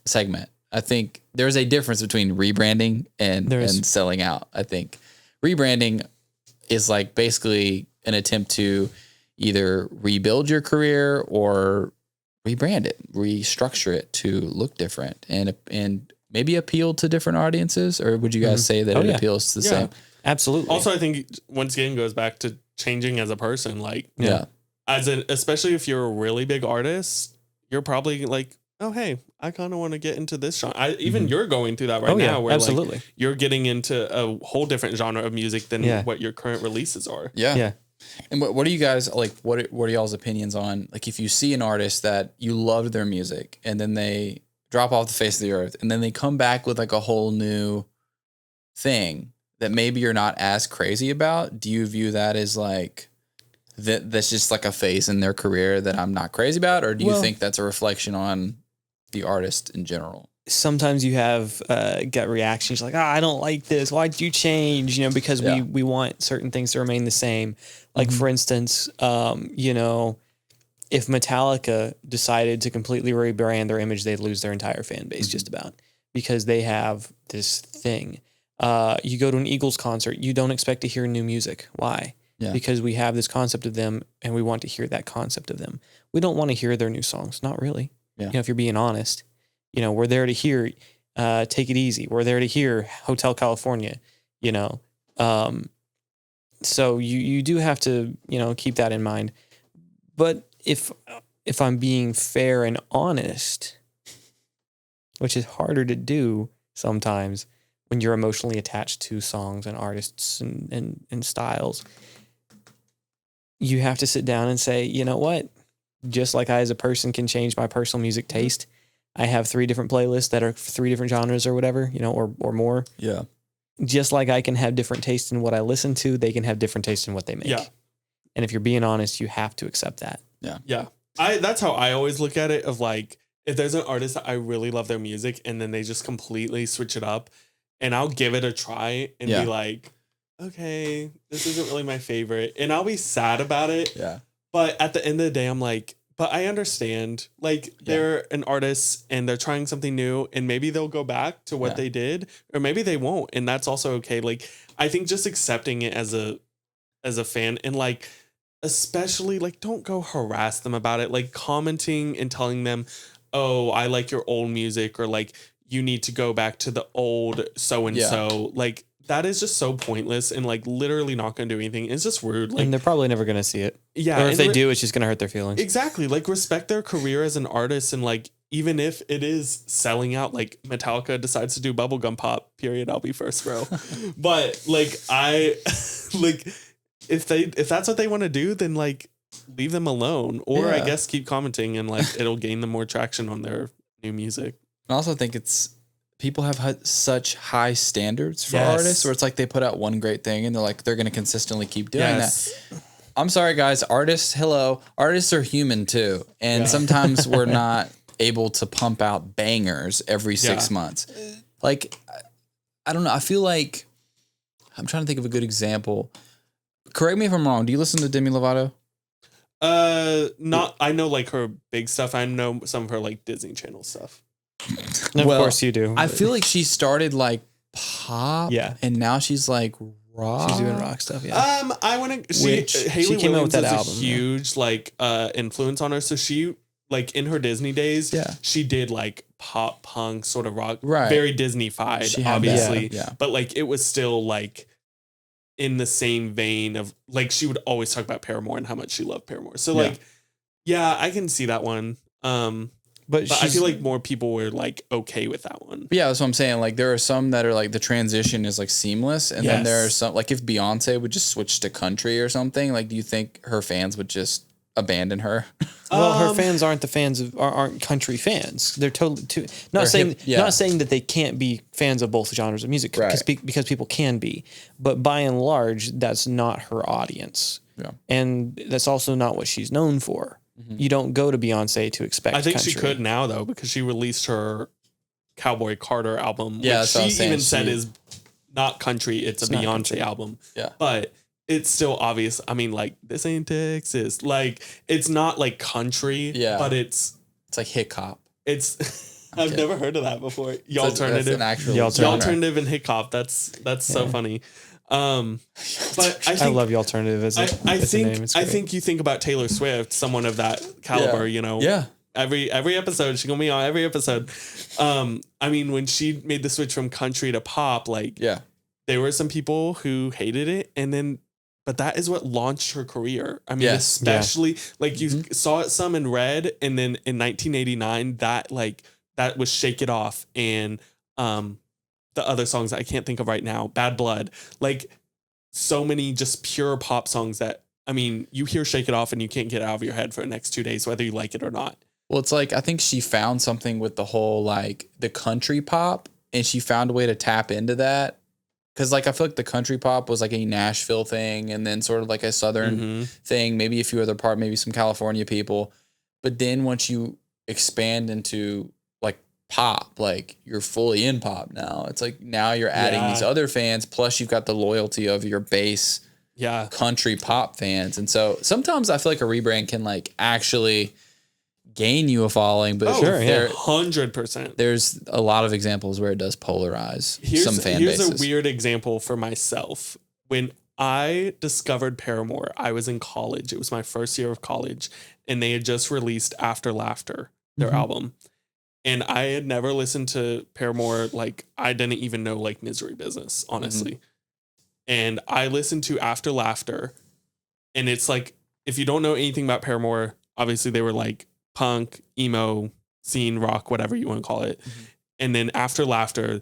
[SPEAKER 3] segment. I think there's a difference between rebranding and selling out. I think rebranding is like basically an attempt to either rebuild your career or rebrand it, restructure it to look different and maybe appeal to different audiences. Or would you guys say that it appeals to the same?
[SPEAKER 1] Absolutely.
[SPEAKER 2] Also, I think once again goes back to changing as a person. Like, especially if you're a really big artist, you're probably like, oh, hey, I kind of want to get into this genre. Even you're going through that right now, where like you're getting into a whole different genre of music than what your current releases are.
[SPEAKER 3] Yeah. And what do you guys like? What are y'all's opinions on like if you see an artist that you loved their music and then they drop off the face of the earth and then they come back with like a whole new thing that maybe you're not as crazy about? Do you view that as like that's just like a phase in their career that I'm not crazy about, or do you think that's a reflection on the artist in general?
[SPEAKER 1] Sometimes you have gut reactions like, I don't like this. Why'd you change? You know, because we want certain things to remain the same. Like for instance, you know, if Metallica decided to completely rebrand their image, they'd lose their entire fan base just about, because they have this thing. You go to an Eagles concert, you don't expect to hear new music. Why? Yeah. Because we have this concept of them and we want to hear that concept of them. We don't want to hear their new songs. Not really. Yeah. You know, if you're being honest, you know, we're there to hear Take It Easy. We're there to hear Hotel California, you know. So you do have to, you know, keep that in mind. But if I'm being fair and honest, which is harder to do sometimes when you're emotionally attached to songs and artists and styles, you have to sit down and say, you know what? Just like I as a person can change my personal music taste, I have 3 different playlists that are 3 different genres or whatever, you know, or more. Yeah. Just like I can have different tastes in what I listen to, they can have different tastes in what they make. Yeah. And if you're being honest, you have to accept that.
[SPEAKER 2] Yeah. Yeah. That's how I always look at it, of like, if there's an artist that I really love their music and then they just completely switch it up, and I'll give it a try and be like, okay, this isn't really my favorite. And I'll be sad about it. Yeah. But at the end of the day, I'm like, but I understand, like, they're an artist and they're trying something new, and maybe they'll go back to what they did, or maybe they won't. And that's also okay. Like, I think just accepting it as a fan, and like, especially like, don't go harass them about it. Like commenting and telling them, oh, I like your old music, or like, you need to go back to the old so-and-so. Like, that is just so pointless and like literally not going to do anything. It's just rude. Like,
[SPEAKER 1] and they're probably never going to see it.
[SPEAKER 2] Yeah.
[SPEAKER 1] Or if they do, it's just going to hurt their feelings.
[SPEAKER 2] Exactly. Like, respect their career as an artist. And like, even if it is selling out, like Metallica decides to do bubblegum pop, period, I'll be first row. But like, like, if that's what they want to do, then like leave them alone, or I guess keep commenting, and like, it'll gain them more traction on their new music.
[SPEAKER 3] I also think people have such high standards for artists, where it's like they put out one great thing and they're going to consistently keep doing that. I'm sorry, guys. Artists are human too. And sometimes we're not able to pump out bangers every 6 months. Like, I don't know. I feel like I'm trying to think of a good example. Correct me if I'm wrong. Do you listen to Demi Lovato?
[SPEAKER 2] Not, I know like her big stuff. I know some of her like Disney Channel stuff.
[SPEAKER 1] Of course you do.
[SPEAKER 3] I feel like she started like pop, and now she's like rock.
[SPEAKER 1] She's doing rock stuff.
[SPEAKER 2] Yeah. I want to. Haley came out with that album. A huge like influence on her. So she, like, in her Disney days, she did like pop punk sort of rock, very Disney-fied, obviously. But like, it was still like in the same vein of like, she would always talk about Paramore and how much she loved Paramore. So like, I can see that one. But I feel like more people were like okay with that one.
[SPEAKER 3] Yeah, that's what I'm saying. Like, there are some that are like the transition is like seamless, and then there are some, like, if Beyonce would just switch to country or something, like, do you think her fans would just abandon her?
[SPEAKER 1] Well, her fans aren't country fans. They're totally not saying that they can't be fans of both genres of music, because people can be, but by and large, that's not her audience. Yeah, and that's also not what she's known for. Mm-hmm. You don't go to Beyonce to expect.
[SPEAKER 2] I think
[SPEAKER 1] country.
[SPEAKER 2] She could now though, because she released her Cowboy Carter album, which she even said is not country. It's a Beyonce country album. Yeah, but it's still obvious. I mean, like, this ain't Texas. Like, it's not like country. Yeah, but it's
[SPEAKER 3] like hip hop.
[SPEAKER 2] It's I've never heard of that before. Y'alternative, Y'alternative and hip hop. That's so funny. But I
[SPEAKER 1] love Y'alternative as a name.
[SPEAKER 2] I think you think about Taylor Swift, someone of that caliber, you know. Yeah. Every episode, she's gonna be on every episode. I mean, when she made the switch from country to pop, like, there were some people who hated it, but that is what launched her career. I mean, especially like you saw it some in Red, and then in 1989, that was Shake It Off, and the other songs that I can't think of right now, Bad Blood, like, so many just pure pop songs that I mean, you hear Shake It Off and you can't get it out of your head for the next 2 days, whether you like it or not.
[SPEAKER 3] Well, it's like, I think she found something with the whole, like, the country pop, and she found a way to tap into that. Because, like, I feel like the country pop was, like, a Nashville thing, and then sort of, like, a Southern thing, maybe a few other part, maybe some California people. But then once you expand into, like, pop, like, you're fully in pop now. It's like, now you're adding these other fans, plus you've got the loyalty of your base country pop fans. And so sometimes I feel like a rebrand can, like, actually gain you a following, but
[SPEAKER 2] 100%.
[SPEAKER 3] There's a lot of examples where it does polarize some fan bases.
[SPEAKER 2] Here's a weird example for myself. When I discovered Paramore, I was in college. It was my first year of college, and they had just released After Laughter, their album. And I had never listened to Paramore. Like, I didn't even know, like, Misery Business, honestly. And I listened to After Laughter, and it's like, if you don't know anything about Paramore, obviously they were like punk, emo, scene, rock, whatever you want to call it. And then After Laughter,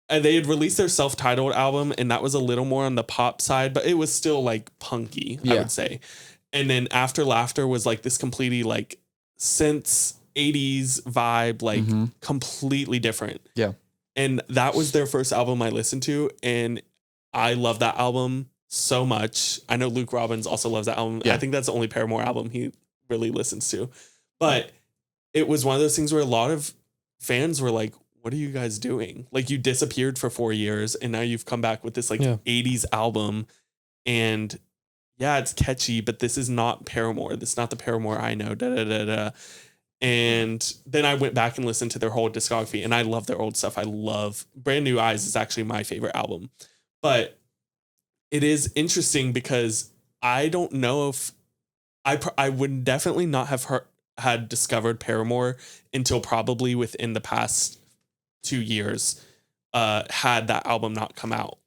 [SPEAKER 2] they had released their self-titled album, and that was a little more on the pop side, but it was still like punky, I would say. And then After Laughter was like this completely like synth 80s vibe, like completely different. Yeah. And that was their first album I listened to, and I love that album so much. I know Luke Robbins also loves that album. I think that's the only Paramore album he really listens to. But it was one of those things where a lot of fans were like, what are you guys doing? Like, you disappeared for 4 years, and now you've come back with this like 80s album, and it's catchy, but this is not Paramore. This is not the Paramore I know. And then I went back and listened to their whole discography, and I love their old stuff. I love Brand New Eyes is actually my favorite album. But it is interesting because I don't know if I would definitely not have had discovered Paramore until probably within the past 2 years, had that album not come out.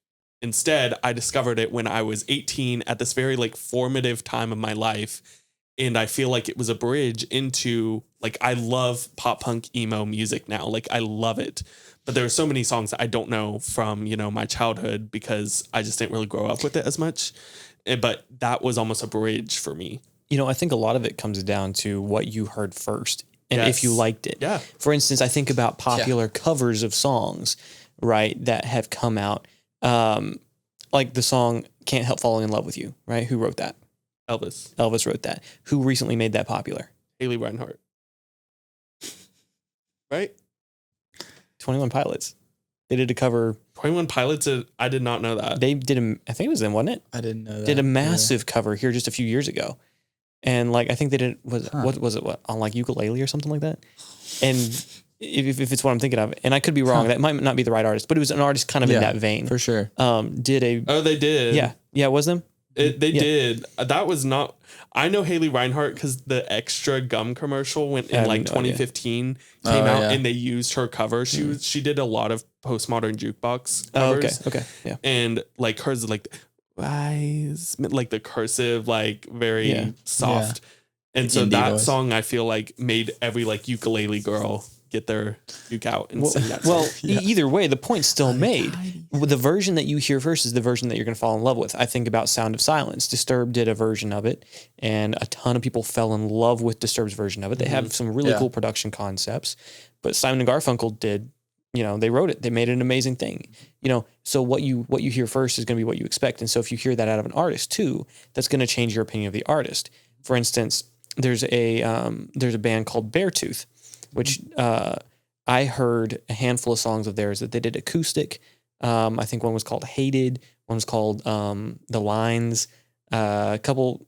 [SPEAKER 2] Instead, I discovered it when I was 18 at this very like formative time of my life. And I feel like it was a bridge into, like, I love pop punk emo music now. Like, I love it. But there are so many songs that I don't know from, you know, my childhood because I just didn't really grow up with it as much. But that was almost a bridge for me.
[SPEAKER 1] You know, I think a lot of it comes down to what you heard first and if you liked it. Yeah. For instance, I think about popular covers of songs, right, that have come out. Like the song Can't Help Falling in Love with You, right? Who wrote that?
[SPEAKER 2] Elvis.
[SPEAKER 1] Elvis wrote that. Who recently made that popular?
[SPEAKER 2] Haley Reinhart. Right?
[SPEAKER 1] 21 Pilots. They did a cover.
[SPEAKER 2] 21 Pilots, I did not know that.
[SPEAKER 1] They did I think it was them, wasn't it?
[SPEAKER 3] I didn't know that.
[SPEAKER 1] Did a massive cover here just a few years ago. And like, I think they did, what was it, on like ukulele or something like that? And if it's what I'm thinking of, and I could be wrong, that might not be the right artist, but it was an artist kind of in that vein.
[SPEAKER 3] For sure.
[SPEAKER 2] They did.
[SPEAKER 1] Yeah, it was them?
[SPEAKER 2] They did. That was not, I know Haley Reinhart because the Extra Gum commercial went in like 2015 came out and they used her cover. She did a lot of postmodern jukebox covers.
[SPEAKER 1] Okay. Yeah.
[SPEAKER 2] And like hers, like wise, like the cursive, like very soft. And so that song I feel like made every like ukulele girl get their uke out and sing that song.
[SPEAKER 1] Either way, the point's still made. The version that you hear first is the version that you're going to fall in love with. I think about Sound of Silence. Disturbed did a version of it, and a ton of people fell in love with Disturbed's version of it. They have some really cool production concepts, but Simon and Garfunkel did, you know, they wrote it. They made it an amazing thing. You know, so what you hear first is going to be what you expect. And so if you hear that out of an artist too, that's going to change your opinion of the artist. For instance, there's a band called Beartooth, which I heard a handful of songs of theirs that they did acoustic. I think one was called Hated. One was called The Lines. The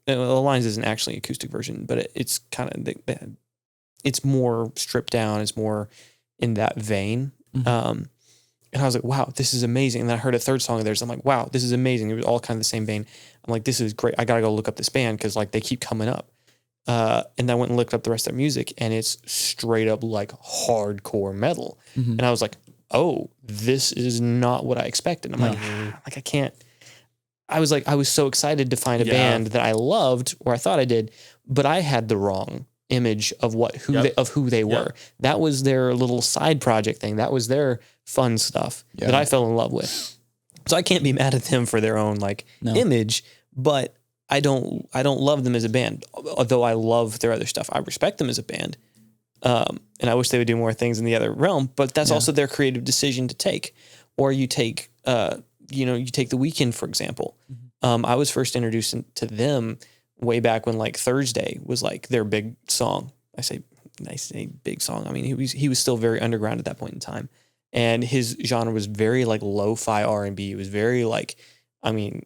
[SPEAKER 1] Lines isn't actually an acoustic version, but it's kind of, it's more stripped down. It's more in that vein. And I was like, wow, this is amazing. And then I heard a third song of theirs. I'm like, wow, this is amazing. It was all kind of the same vein. I'm like, this is great. I got to go look up this band because like they keep coming up. And I went and looked up the rest of their music, and it's straight up like hardcore metal. And I was like, oh, this is not what I expected. I'm like I can't. I was so excited to find a band that I loved, or I thought I did, but I had the wrong image of who they were. That was their little side project thing. That was their fun stuff that I fell in love with. So I can't be mad at them for their own image, but I don't love them as a band, although I love their other stuff. I respect them as a band. And I wish they would do more things in the other realm, but that's also their creative decision to take. Or you take, you take The Weeknd, for example. I was first introduced to them way back when like Thursday was like their big song. I say big song. I mean, he was still very underground at that point in time. And his genre was very like lo-fi R&B. It was very like, I mean,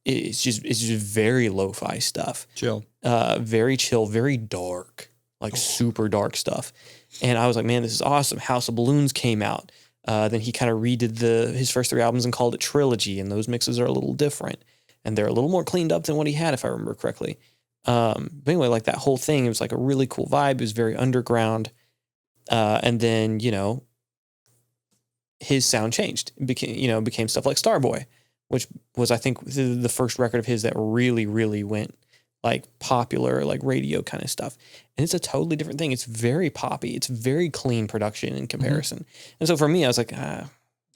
[SPEAKER 1] it's just very lo-fi stuff.
[SPEAKER 3] Chill.
[SPEAKER 1] Very chill, very dark, like super dark stuff. And I was like, man, this is awesome. House of Balloons came out. Then he kind of redid his first 3 albums and called it Trilogy. And those mixes are a little different. And they're a little more cleaned up than what he had, if I remember correctly. But anyway, like that whole thing, it was like a really cool vibe. It was very underground. And then, his sound changed. It became stuff like Starboy, which was, I think, the first record of his that really, really went like popular, like radio kind of stuff. And it's a totally different thing. It's very poppy. It's very clean production in comparison. And so for me, I was like, that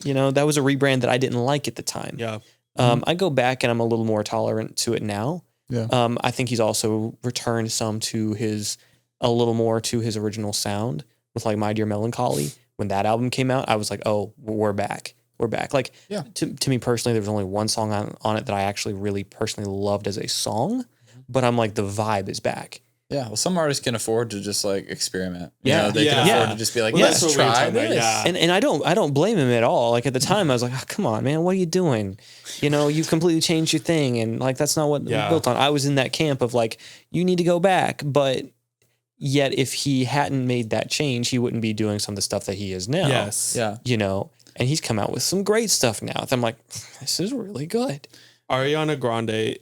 [SPEAKER 1] was a rebrand that I didn't like at the time.
[SPEAKER 2] Yeah.
[SPEAKER 1] I go back and I'm a little more tolerant to it now.
[SPEAKER 3] Yeah.
[SPEAKER 1] I think he's also returned a little more to his original sound with like My Dear Melancholy. When that album came out, I was like, oh, we're back. We're back. Like, to me personally, there was only one song on it that I actually really personally loved as a song, but I'm like, the vibe is back.
[SPEAKER 3] Yeah. Well, some artists can afford to just like experiment.
[SPEAKER 1] Yeah.
[SPEAKER 3] They can afford to just be like, let's try this.
[SPEAKER 2] Yeah.
[SPEAKER 1] And I don't blame him at all. Like at the time I was like, oh, come on, man, what are you doing? You've completely changed your thing. And like, that's not what we built on. I was in that camp of like, you need to go back. But yet if he hadn't made that change, he wouldn't be doing some of the stuff that he is now.
[SPEAKER 2] Yes.
[SPEAKER 3] Yeah.
[SPEAKER 1] And he's come out with some great stuff now. I'm like, this is really good.
[SPEAKER 2] Ariana Grande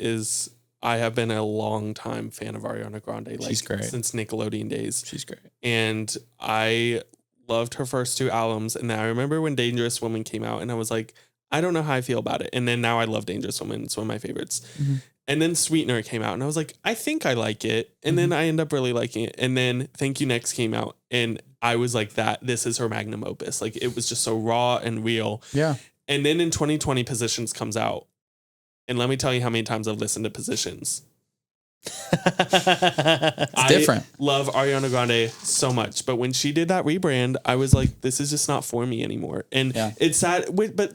[SPEAKER 2] I have been a long time fan of Ariana Grande. Like,
[SPEAKER 3] she's great.
[SPEAKER 2] Since Nickelodeon days.
[SPEAKER 3] She's great.
[SPEAKER 2] And I loved her first 2 albums. And then I remember when Dangerous Woman came out and I was like, I don't know how I feel about it. And then now I love Dangerous Woman. It's one of my favorites. Mm-hmm. And then Sweetener came out and I was like, I think I like it. And then I end up really liking it. And then Thank You Next came out and I was like, this is her magnum opus. Like it was just so raw and real.
[SPEAKER 3] Yeah.
[SPEAKER 2] And then in 2020 Positions comes out. And let me tell you how many times I've listened to Positions.
[SPEAKER 3] It's different.
[SPEAKER 2] I love Ariana Grande so much, but when she did that rebrand, I was like, this is just not for me anymore. And it's sad, but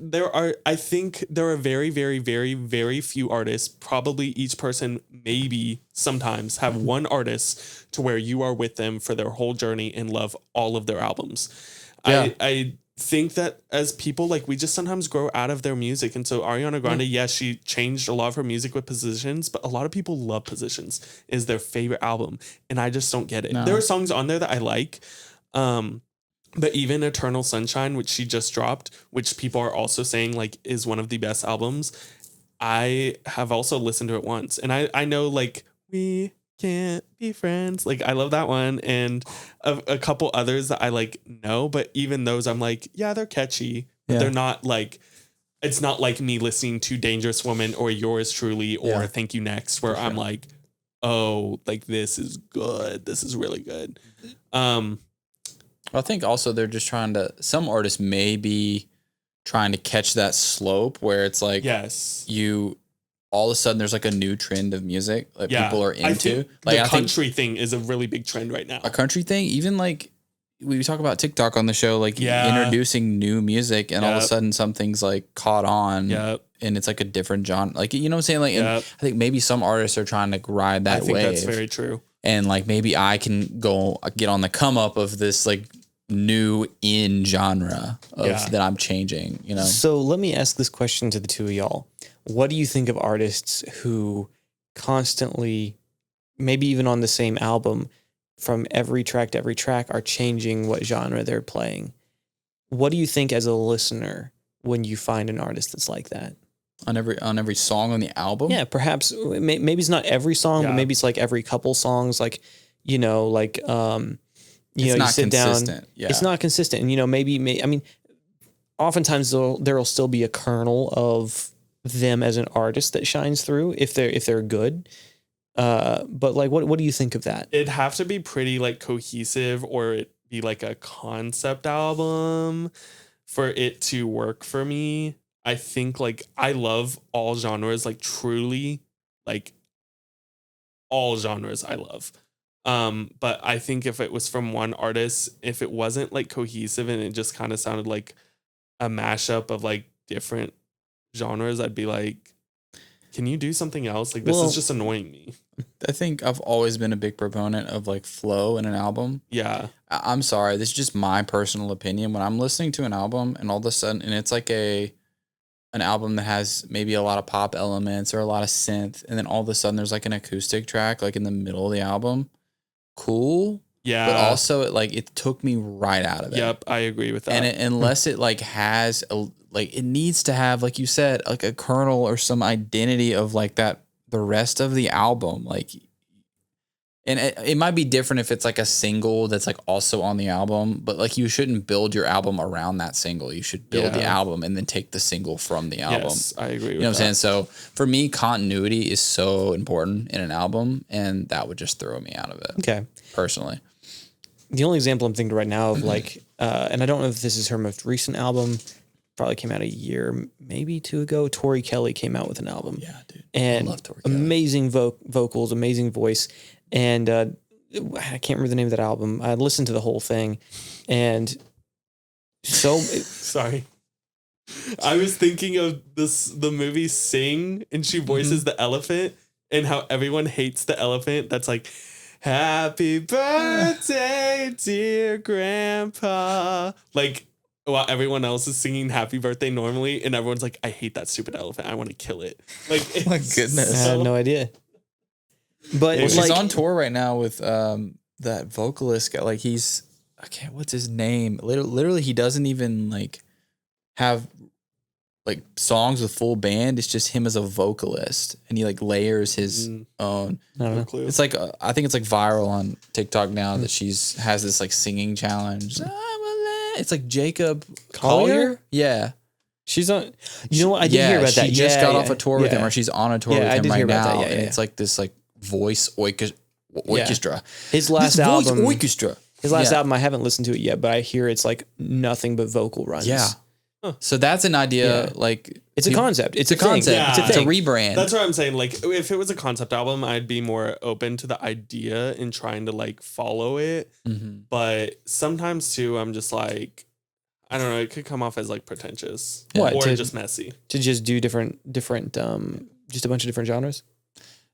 [SPEAKER 2] I think there are very, very, very, very few artists, probably each person maybe sometimes have one artist to where you are with them for their whole journey and love all of their albums.
[SPEAKER 3] Yeah.
[SPEAKER 2] I think that as people, like, we just sometimes grow out of their music. And so Ariana Grande, yes, she changed a lot of her music with Positions, but a lot of people love Positions is their favorite album. And I just don't get it.
[SPEAKER 3] No.
[SPEAKER 2] There are songs on there that I like. But even Eternal Sunshine, which she just dropped, which people are also saying like is one of the best albums. I have also listened to it once. And I know like we can't be friends. Like I love that one. And a couple others that I like know, but even those I'm like, yeah, they're catchy, but they're not like, it's not like me listening to Dangerous Woman or Yours Truly or Thank You Next, where I'm like, oh, like this is good. This is really good.
[SPEAKER 3] I think also they're just some artists may be trying to catch that slope where it's like, all of a sudden there's like a new trend of music that people are into.
[SPEAKER 2] Like the country thing is a really big trend right now.
[SPEAKER 3] A country thing, even like we talk about TikTok on the show, like introducing new music and all of a sudden something's like caught on and it's like a different genre. Like, you know what I'm saying? Like, and I think maybe some artists are trying to ride that wave. I think
[SPEAKER 2] that's very true.
[SPEAKER 3] And like, maybe I can get on the come up of this like new in genre of that I'm changing,
[SPEAKER 1] So let me ask this question to the two of y'all. What do you think of artists who constantly, maybe even on the same album, from every track to every track, are changing what genre they're playing? What do you think as a listener when you find an artist that's like that?
[SPEAKER 3] On every song on the album?
[SPEAKER 1] Yeah, perhaps maybe it's not every song, but maybe it's like every couple songs, like, you sit
[SPEAKER 3] consistent.
[SPEAKER 1] Down. Yeah. It's not consistent. And, maybe I mean, oftentimes there'll still be a kernel of them as an artist that shines through if they're good. But like, what do you think of that?
[SPEAKER 2] It'd have to be pretty like cohesive, or it be like a concept album for it to work for me. I think like I love all genres, like truly, like all genres I love. But I think if it was from one artist, if it wasn't like cohesive and it just kind of sounded like a mashup of like different genres, I'd be like, can you do something else? Like, this is just annoying me.
[SPEAKER 3] I think I've always been a big proponent of like flow in an album.
[SPEAKER 2] Yeah.
[SPEAKER 3] I'm sorry, this is just my personal opinion. When I'm listening to an album and all of a sudden, and it's like an album that has maybe a lot of pop elements or a lot of synth, and then all of a sudden there's like an acoustic track like in the middle of the album. Cool.
[SPEAKER 2] Yeah.
[SPEAKER 3] But also it took me right out of it.
[SPEAKER 2] Yep, I agree with that.
[SPEAKER 3] And unless it like has it needs to have, like you said, like a kernel or some identity of like that the rest of the album, like, and it might be different if it's like a single that's like also on the album, but like you shouldn't build your album around that single. You should build the album and then take the single from the album.
[SPEAKER 2] Yes, I agree with that.
[SPEAKER 3] You know what I'm saying? So for me, continuity is so important in an album, and that would just throw me out of it.
[SPEAKER 1] Okay.
[SPEAKER 3] Personally.
[SPEAKER 1] The only example I'm thinking right now of like, and I don't know if this is her most recent album, probably came out a year, maybe 2 ago. Tori Kelly came out with an album.
[SPEAKER 3] Yeah, dude.
[SPEAKER 1] And
[SPEAKER 3] I love Tori Kelly.
[SPEAKER 1] Amazing vocals, amazing voice. And I can't remember the name of that album. I listened to the whole thing. And so...
[SPEAKER 2] Sorry. I was thinking of the movie Sing, and she voices the elephant, and how everyone hates the elephant. That's like, happy birthday, dear grandpa. Like, while everyone else is singing happy birthday normally, and everyone's like, I hate that stupid elephant. I want to kill it. Like,
[SPEAKER 3] oh my goodness.
[SPEAKER 1] I have no idea. But
[SPEAKER 3] well, she's on tour right now with that vocalist guy. Like what's his name? Literally, he doesn't even like have like songs with full band. It's just him as a vocalist, and he like layers his own.
[SPEAKER 1] I don't know.
[SPEAKER 3] It's like I think it's like viral on TikTok now that has this like singing challenge. It's like Jacob Collier. Yeah.
[SPEAKER 1] She's on. You know what? I did hear about that.
[SPEAKER 3] She just got off a tour with him, or she's on a tour with him right now. And it's like this like voice orchestra.
[SPEAKER 1] His last album.
[SPEAKER 3] Voice orchestra.
[SPEAKER 1] His last album, I haven't listened to it yet, but I hear it's like nothing but vocal runs.
[SPEAKER 3] Yeah. So that's an idea. Like
[SPEAKER 1] it's a concept. It's a
[SPEAKER 3] concept.
[SPEAKER 2] Yeah.
[SPEAKER 3] It's a rebrand.
[SPEAKER 2] That's what I'm saying. Like, if it was a concept album, I'd be more open to the idea and trying to like follow it.
[SPEAKER 3] Mm-hmm.
[SPEAKER 2] But sometimes too, I'm just like, I don't know. It could come off as like pretentious
[SPEAKER 1] or
[SPEAKER 2] just messy.
[SPEAKER 1] To just do different, just a bunch of different genres.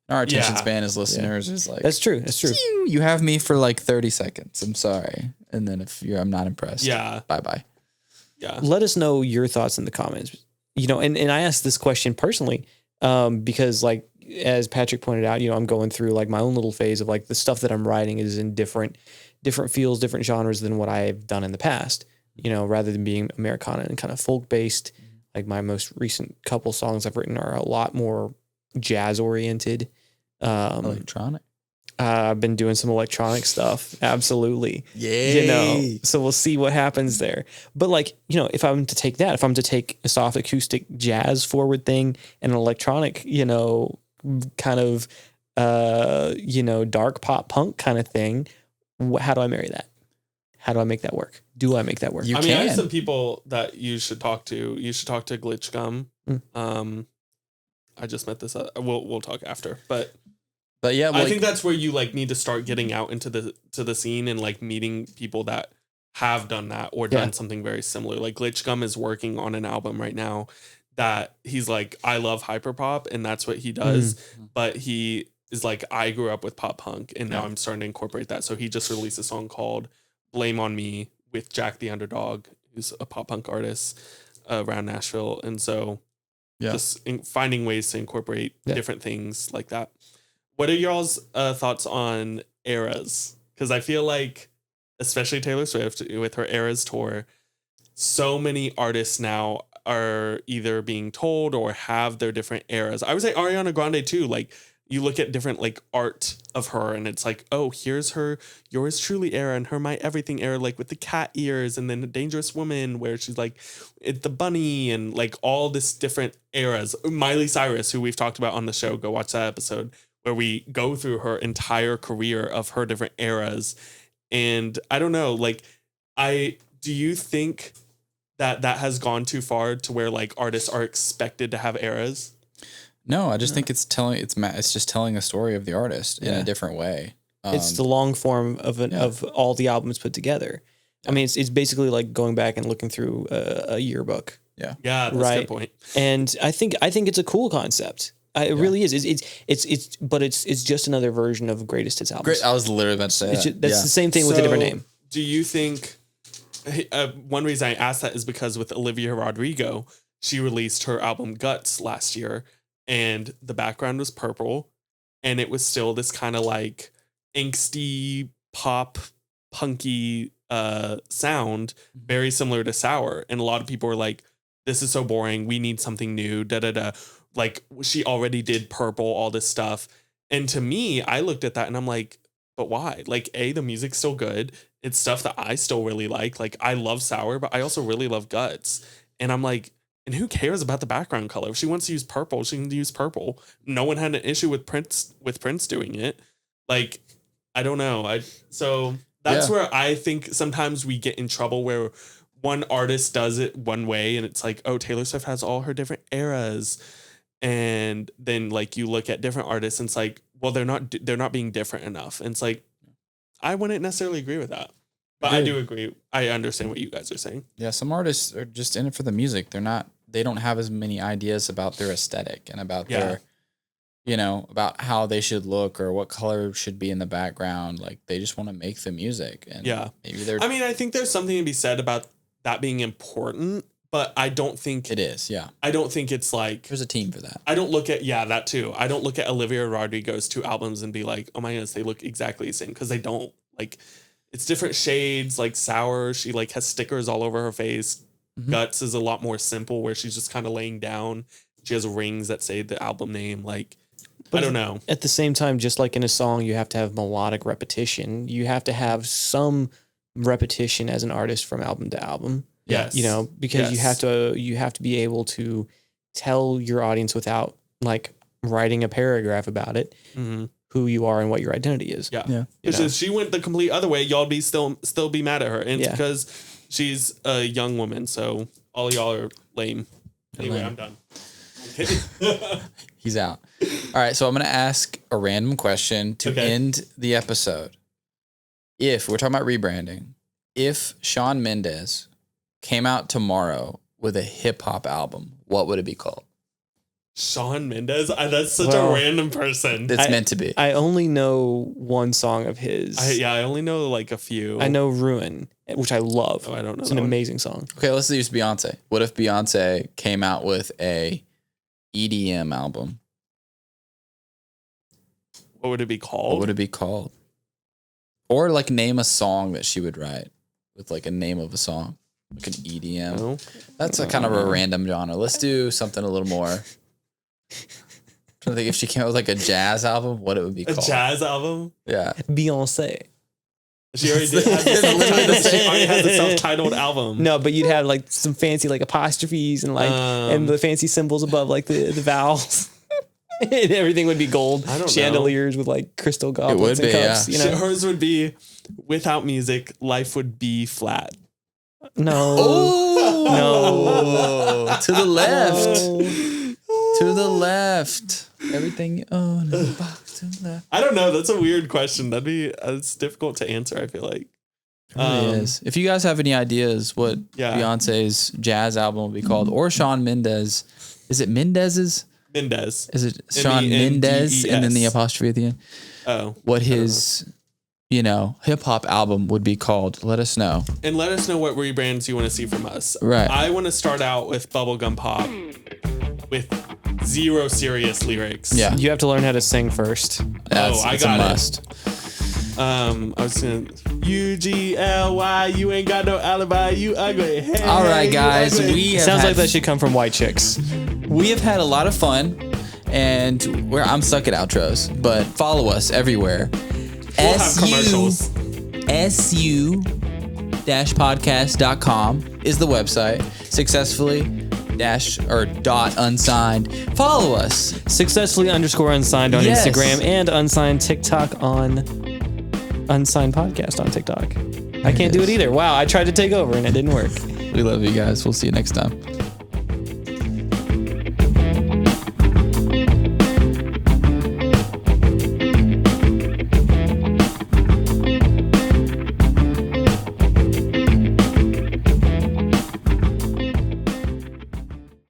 [SPEAKER 3] Our attention span as listeners is like,
[SPEAKER 1] that's true. That's true.
[SPEAKER 3] You have me for like 30 seconds. I'm sorry. And then I'm not impressed.
[SPEAKER 2] Yeah.
[SPEAKER 3] Bye-bye.
[SPEAKER 2] Yeah.
[SPEAKER 1] Let us know your thoughts in the comments. You know, and I asked this question personally, because like, as Patrick pointed out, you know, I'm going through like my own little phase of like the stuff that I'm writing is in different feels, different genres than what I've done in the past, you know, rather than being Americana and kind of folk based. Like my most recent couple songs I've written are a lot more jazz oriented.
[SPEAKER 3] Electronic.
[SPEAKER 1] I've been doing some electronic stuff. Absolutely.
[SPEAKER 3] Yeah.
[SPEAKER 1] You know, so we'll see what happens there. But like, you know, if I'm to take a soft acoustic jazz forward thing and an electronic, you know, kind of, you know, dark pop punk kind of thing, how do I marry that? How do I make that work? Do I make that work?
[SPEAKER 2] I have some people that you should talk to. You should talk to Glitch Gum. I just met this. We'll talk after, but
[SPEAKER 3] yeah,
[SPEAKER 2] I think that's where you like need to start getting out into the scene and like meeting people that have done that or done something very similar. Like Glitch Gum is working on an album right now that he's like, I love hyperpop, and that's what he does. But he is like, I grew up with pop punk, and now I'm starting to incorporate that. So he just released a song called "Blame on Me" with Jack the Underdog, who's a pop punk artist around Nashville, and so. Just finding ways to incorporate different things like that. What are y'all's thoughts on eras? Because I feel like, especially Taylor Swift with her Eras tour, so many artists now are either being told or have their different eras. I would say Ariana Grande too. Like you look at different like art of her and it's like, oh, here's her Yours Truly era and her My Everything era, like with the cat ears, and then Dangerous Woman where she's like it's the bunny, and like all this different eras. Miley Cyrus, who we've talked about on the show, go watch that episode where we go through her entire career of her different eras. And I don't know, like do you think that has gone too far to where like artists are expected to have eras?
[SPEAKER 3] No, I just think it's just telling a story of the artist in a different way.
[SPEAKER 1] It's the long form of all the albums put together. I mean, it's basically like going back and looking through a yearbook.
[SPEAKER 3] Yeah.
[SPEAKER 2] Yeah, that's a good point.
[SPEAKER 1] And I think it's a cool concept. It really is. It's just another version of greatest hits albums.
[SPEAKER 3] Great. I was literally about to say that.
[SPEAKER 1] That's the same thing with a different name.
[SPEAKER 2] Do you think one reason I asked that is because with Olivia Rodrigo, she released her album Guts last year, and the background was purple, and it was still this kind of like angsty pop punky sound, very similar to Sour, and a lot of people were like, this is so boring, we need something new, like she already did purple, all this stuff. And to me, I looked at that and I'm like, but why? Like, the music's still good, it's stuff that I still really like I love Sour, but I also really love Guts. And I'm like, and who cares about the background color? If she wants to use purple, she can use purple. No one had an issue with Prince doing it. Like, I don't know. So that's where I think sometimes we get in trouble, where one artist does it one way and it's like, oh, Taylor Swift has all her different eras. And then like you look at different artists and it's like, well, they're not being different enough. And it's like, I wouldn't necessarily agree with that, but I do agree. I understand what you guys are saying.
[SPEAKER 3] Yeah. Some artists are just in it for the music. They don't have as many ideas about their aesthetic and about their, about how they should look or what color should be in the background. Like, they just want to make the music. And maybe
[SPEAKER 2] I think there's something to be said about that being important, but I don't think
[SPEAKER 3] it is. Yeah.
[SPEAKER 2] I don't think it's like
[SPEAKER 3] there's a team for that.
[SPEAKER 2] I don't look at that too. I don't look at Olivia Rodrigo's 2 albums and be like, oh my goodness, they look exactly the same, because they don't. Like, it's different shades. Like Sour, she like has stickers all over her face. Mm-hmm. Guts is a lot more simple, where she's just kind of laying down. She has rings that say the album name. Like, but I don't know.
[SPEAKER 1] At the same time, just like in a song, you have to have melodic repetition. You have to have some repetition as an artist from album to album.
[SPEAKER 2] Yes.
[SPEAKER 1] Because you have to be able to tell your audience without like writing a paragraph about it, who you are and what your identity is.
[SPEAKER 2] Yeah. If she went the complete other way, y'all be still be mad at her. And it's because she's a young woman, so all of y'all are lame. Anyway, I'm done.
[SPEAKER 3] He's out. All right, so I'm going to ask a random question to end the episode. If we're talking about rebranding, if Shawn Mendes came out tomorrow with a hip hop album, what would it be called?
[SPEAKER 2] Shawn Mendes? That's such a random person.
[SPEAKER 3] It's meant to be.
[SPEAKER 1] I only know one song of his.
[SPEAKER 2] I only know like a few.
[SPEAKER 1] I know Ruin, which I love.
[SPEAKER 2] Oh, I don't know.
[SPEAKER 1] It's an amazing song.
[SPEAKER 3] Okay, let's use Beyonce. What if Beyonce came out with a EDM album?
[SPEAKER 2] What would it be called?
[SPEAKER 3] Or like name a song that she would write with like a name of a song. Like an EDM. Oh. That's a kind of a random genre. Let's do something a little more. I think if she came out with like a jazz album, what it would be called.
[SPEAKER 2] A jazz album?
[SPEAKER 3] Yeah.
[SPEAKER 1] Beyonce.
[SPEAKER 2] She already has a self-titled album.
[SPEAKER 1] No, but you'd have like some fancy like apostrophes and like and the fancy symbols above like the vowels. And everything would be gold.
[SPEAKER 2] I don't
[SPEAKER 1] Chandeliers with like crystal goblets and cups.
[SPEAKER 3] Yeah.
[SPEAKER 2] Hers would be, without music, life would be flat.
[SPEAKER 1] No.
[SPEAKER 3] Oh. No. To the left. To the left. Everything you own in the box to the left.
[SPEAKER 2] I don't know. That's a weird question. It's difficult to answer, I feel like.
[SPEAKER 3] It really is. If you guys have any ideas what Beyonce's jazz album will be called, or Shawn Mendes, is it Mendez's?
[SPEAKER 2] Mendes.
[SPEAKER 3] Is it Shawn Mendes and then the apostrophe at the end?
[SPEAKER 2] Oh.
[SPEAKER 3] What his, hip hop album would be called. Let us know.
[SPEAKER 2] And let us know what rebrands you want to see from us.
[SPEAKER 3] Right.
[SPEAKER 2] I want to start out with Bubblegum Pop with 0 serious lyrics.
[SPEAKER 3] Yeah.
[SPEAKER 1] You have to learn how to sing first.
[SPEAKER 2] I got
[SPEAKER 3] a must.
[SPEAKER 2] I was saying UGLY, you ain't got no alibi, you ugly. Hey,
[SPEAKER 3] all right, guys.
[SPEAKER 1] Sounds like that should come from White Chicks.
[SPEAKER 3] We have had a lot of fun, and I'm stuck at outros, but follow us everywhere.
[SPEAKER 2] We'll have commercials.
[SPEAKER 3] su-podcast.com is the website. Successfully-unsigned. Follow us.
[SPEAKER 1] Successfully_unsigned on Instagram and Unsigned TikTok on Unsigned Podcast on TikTok. I can't do it either. Wow, I tried to take over and it didn't work.
[SPEAKER 3] We love you guys. We'll see you next time.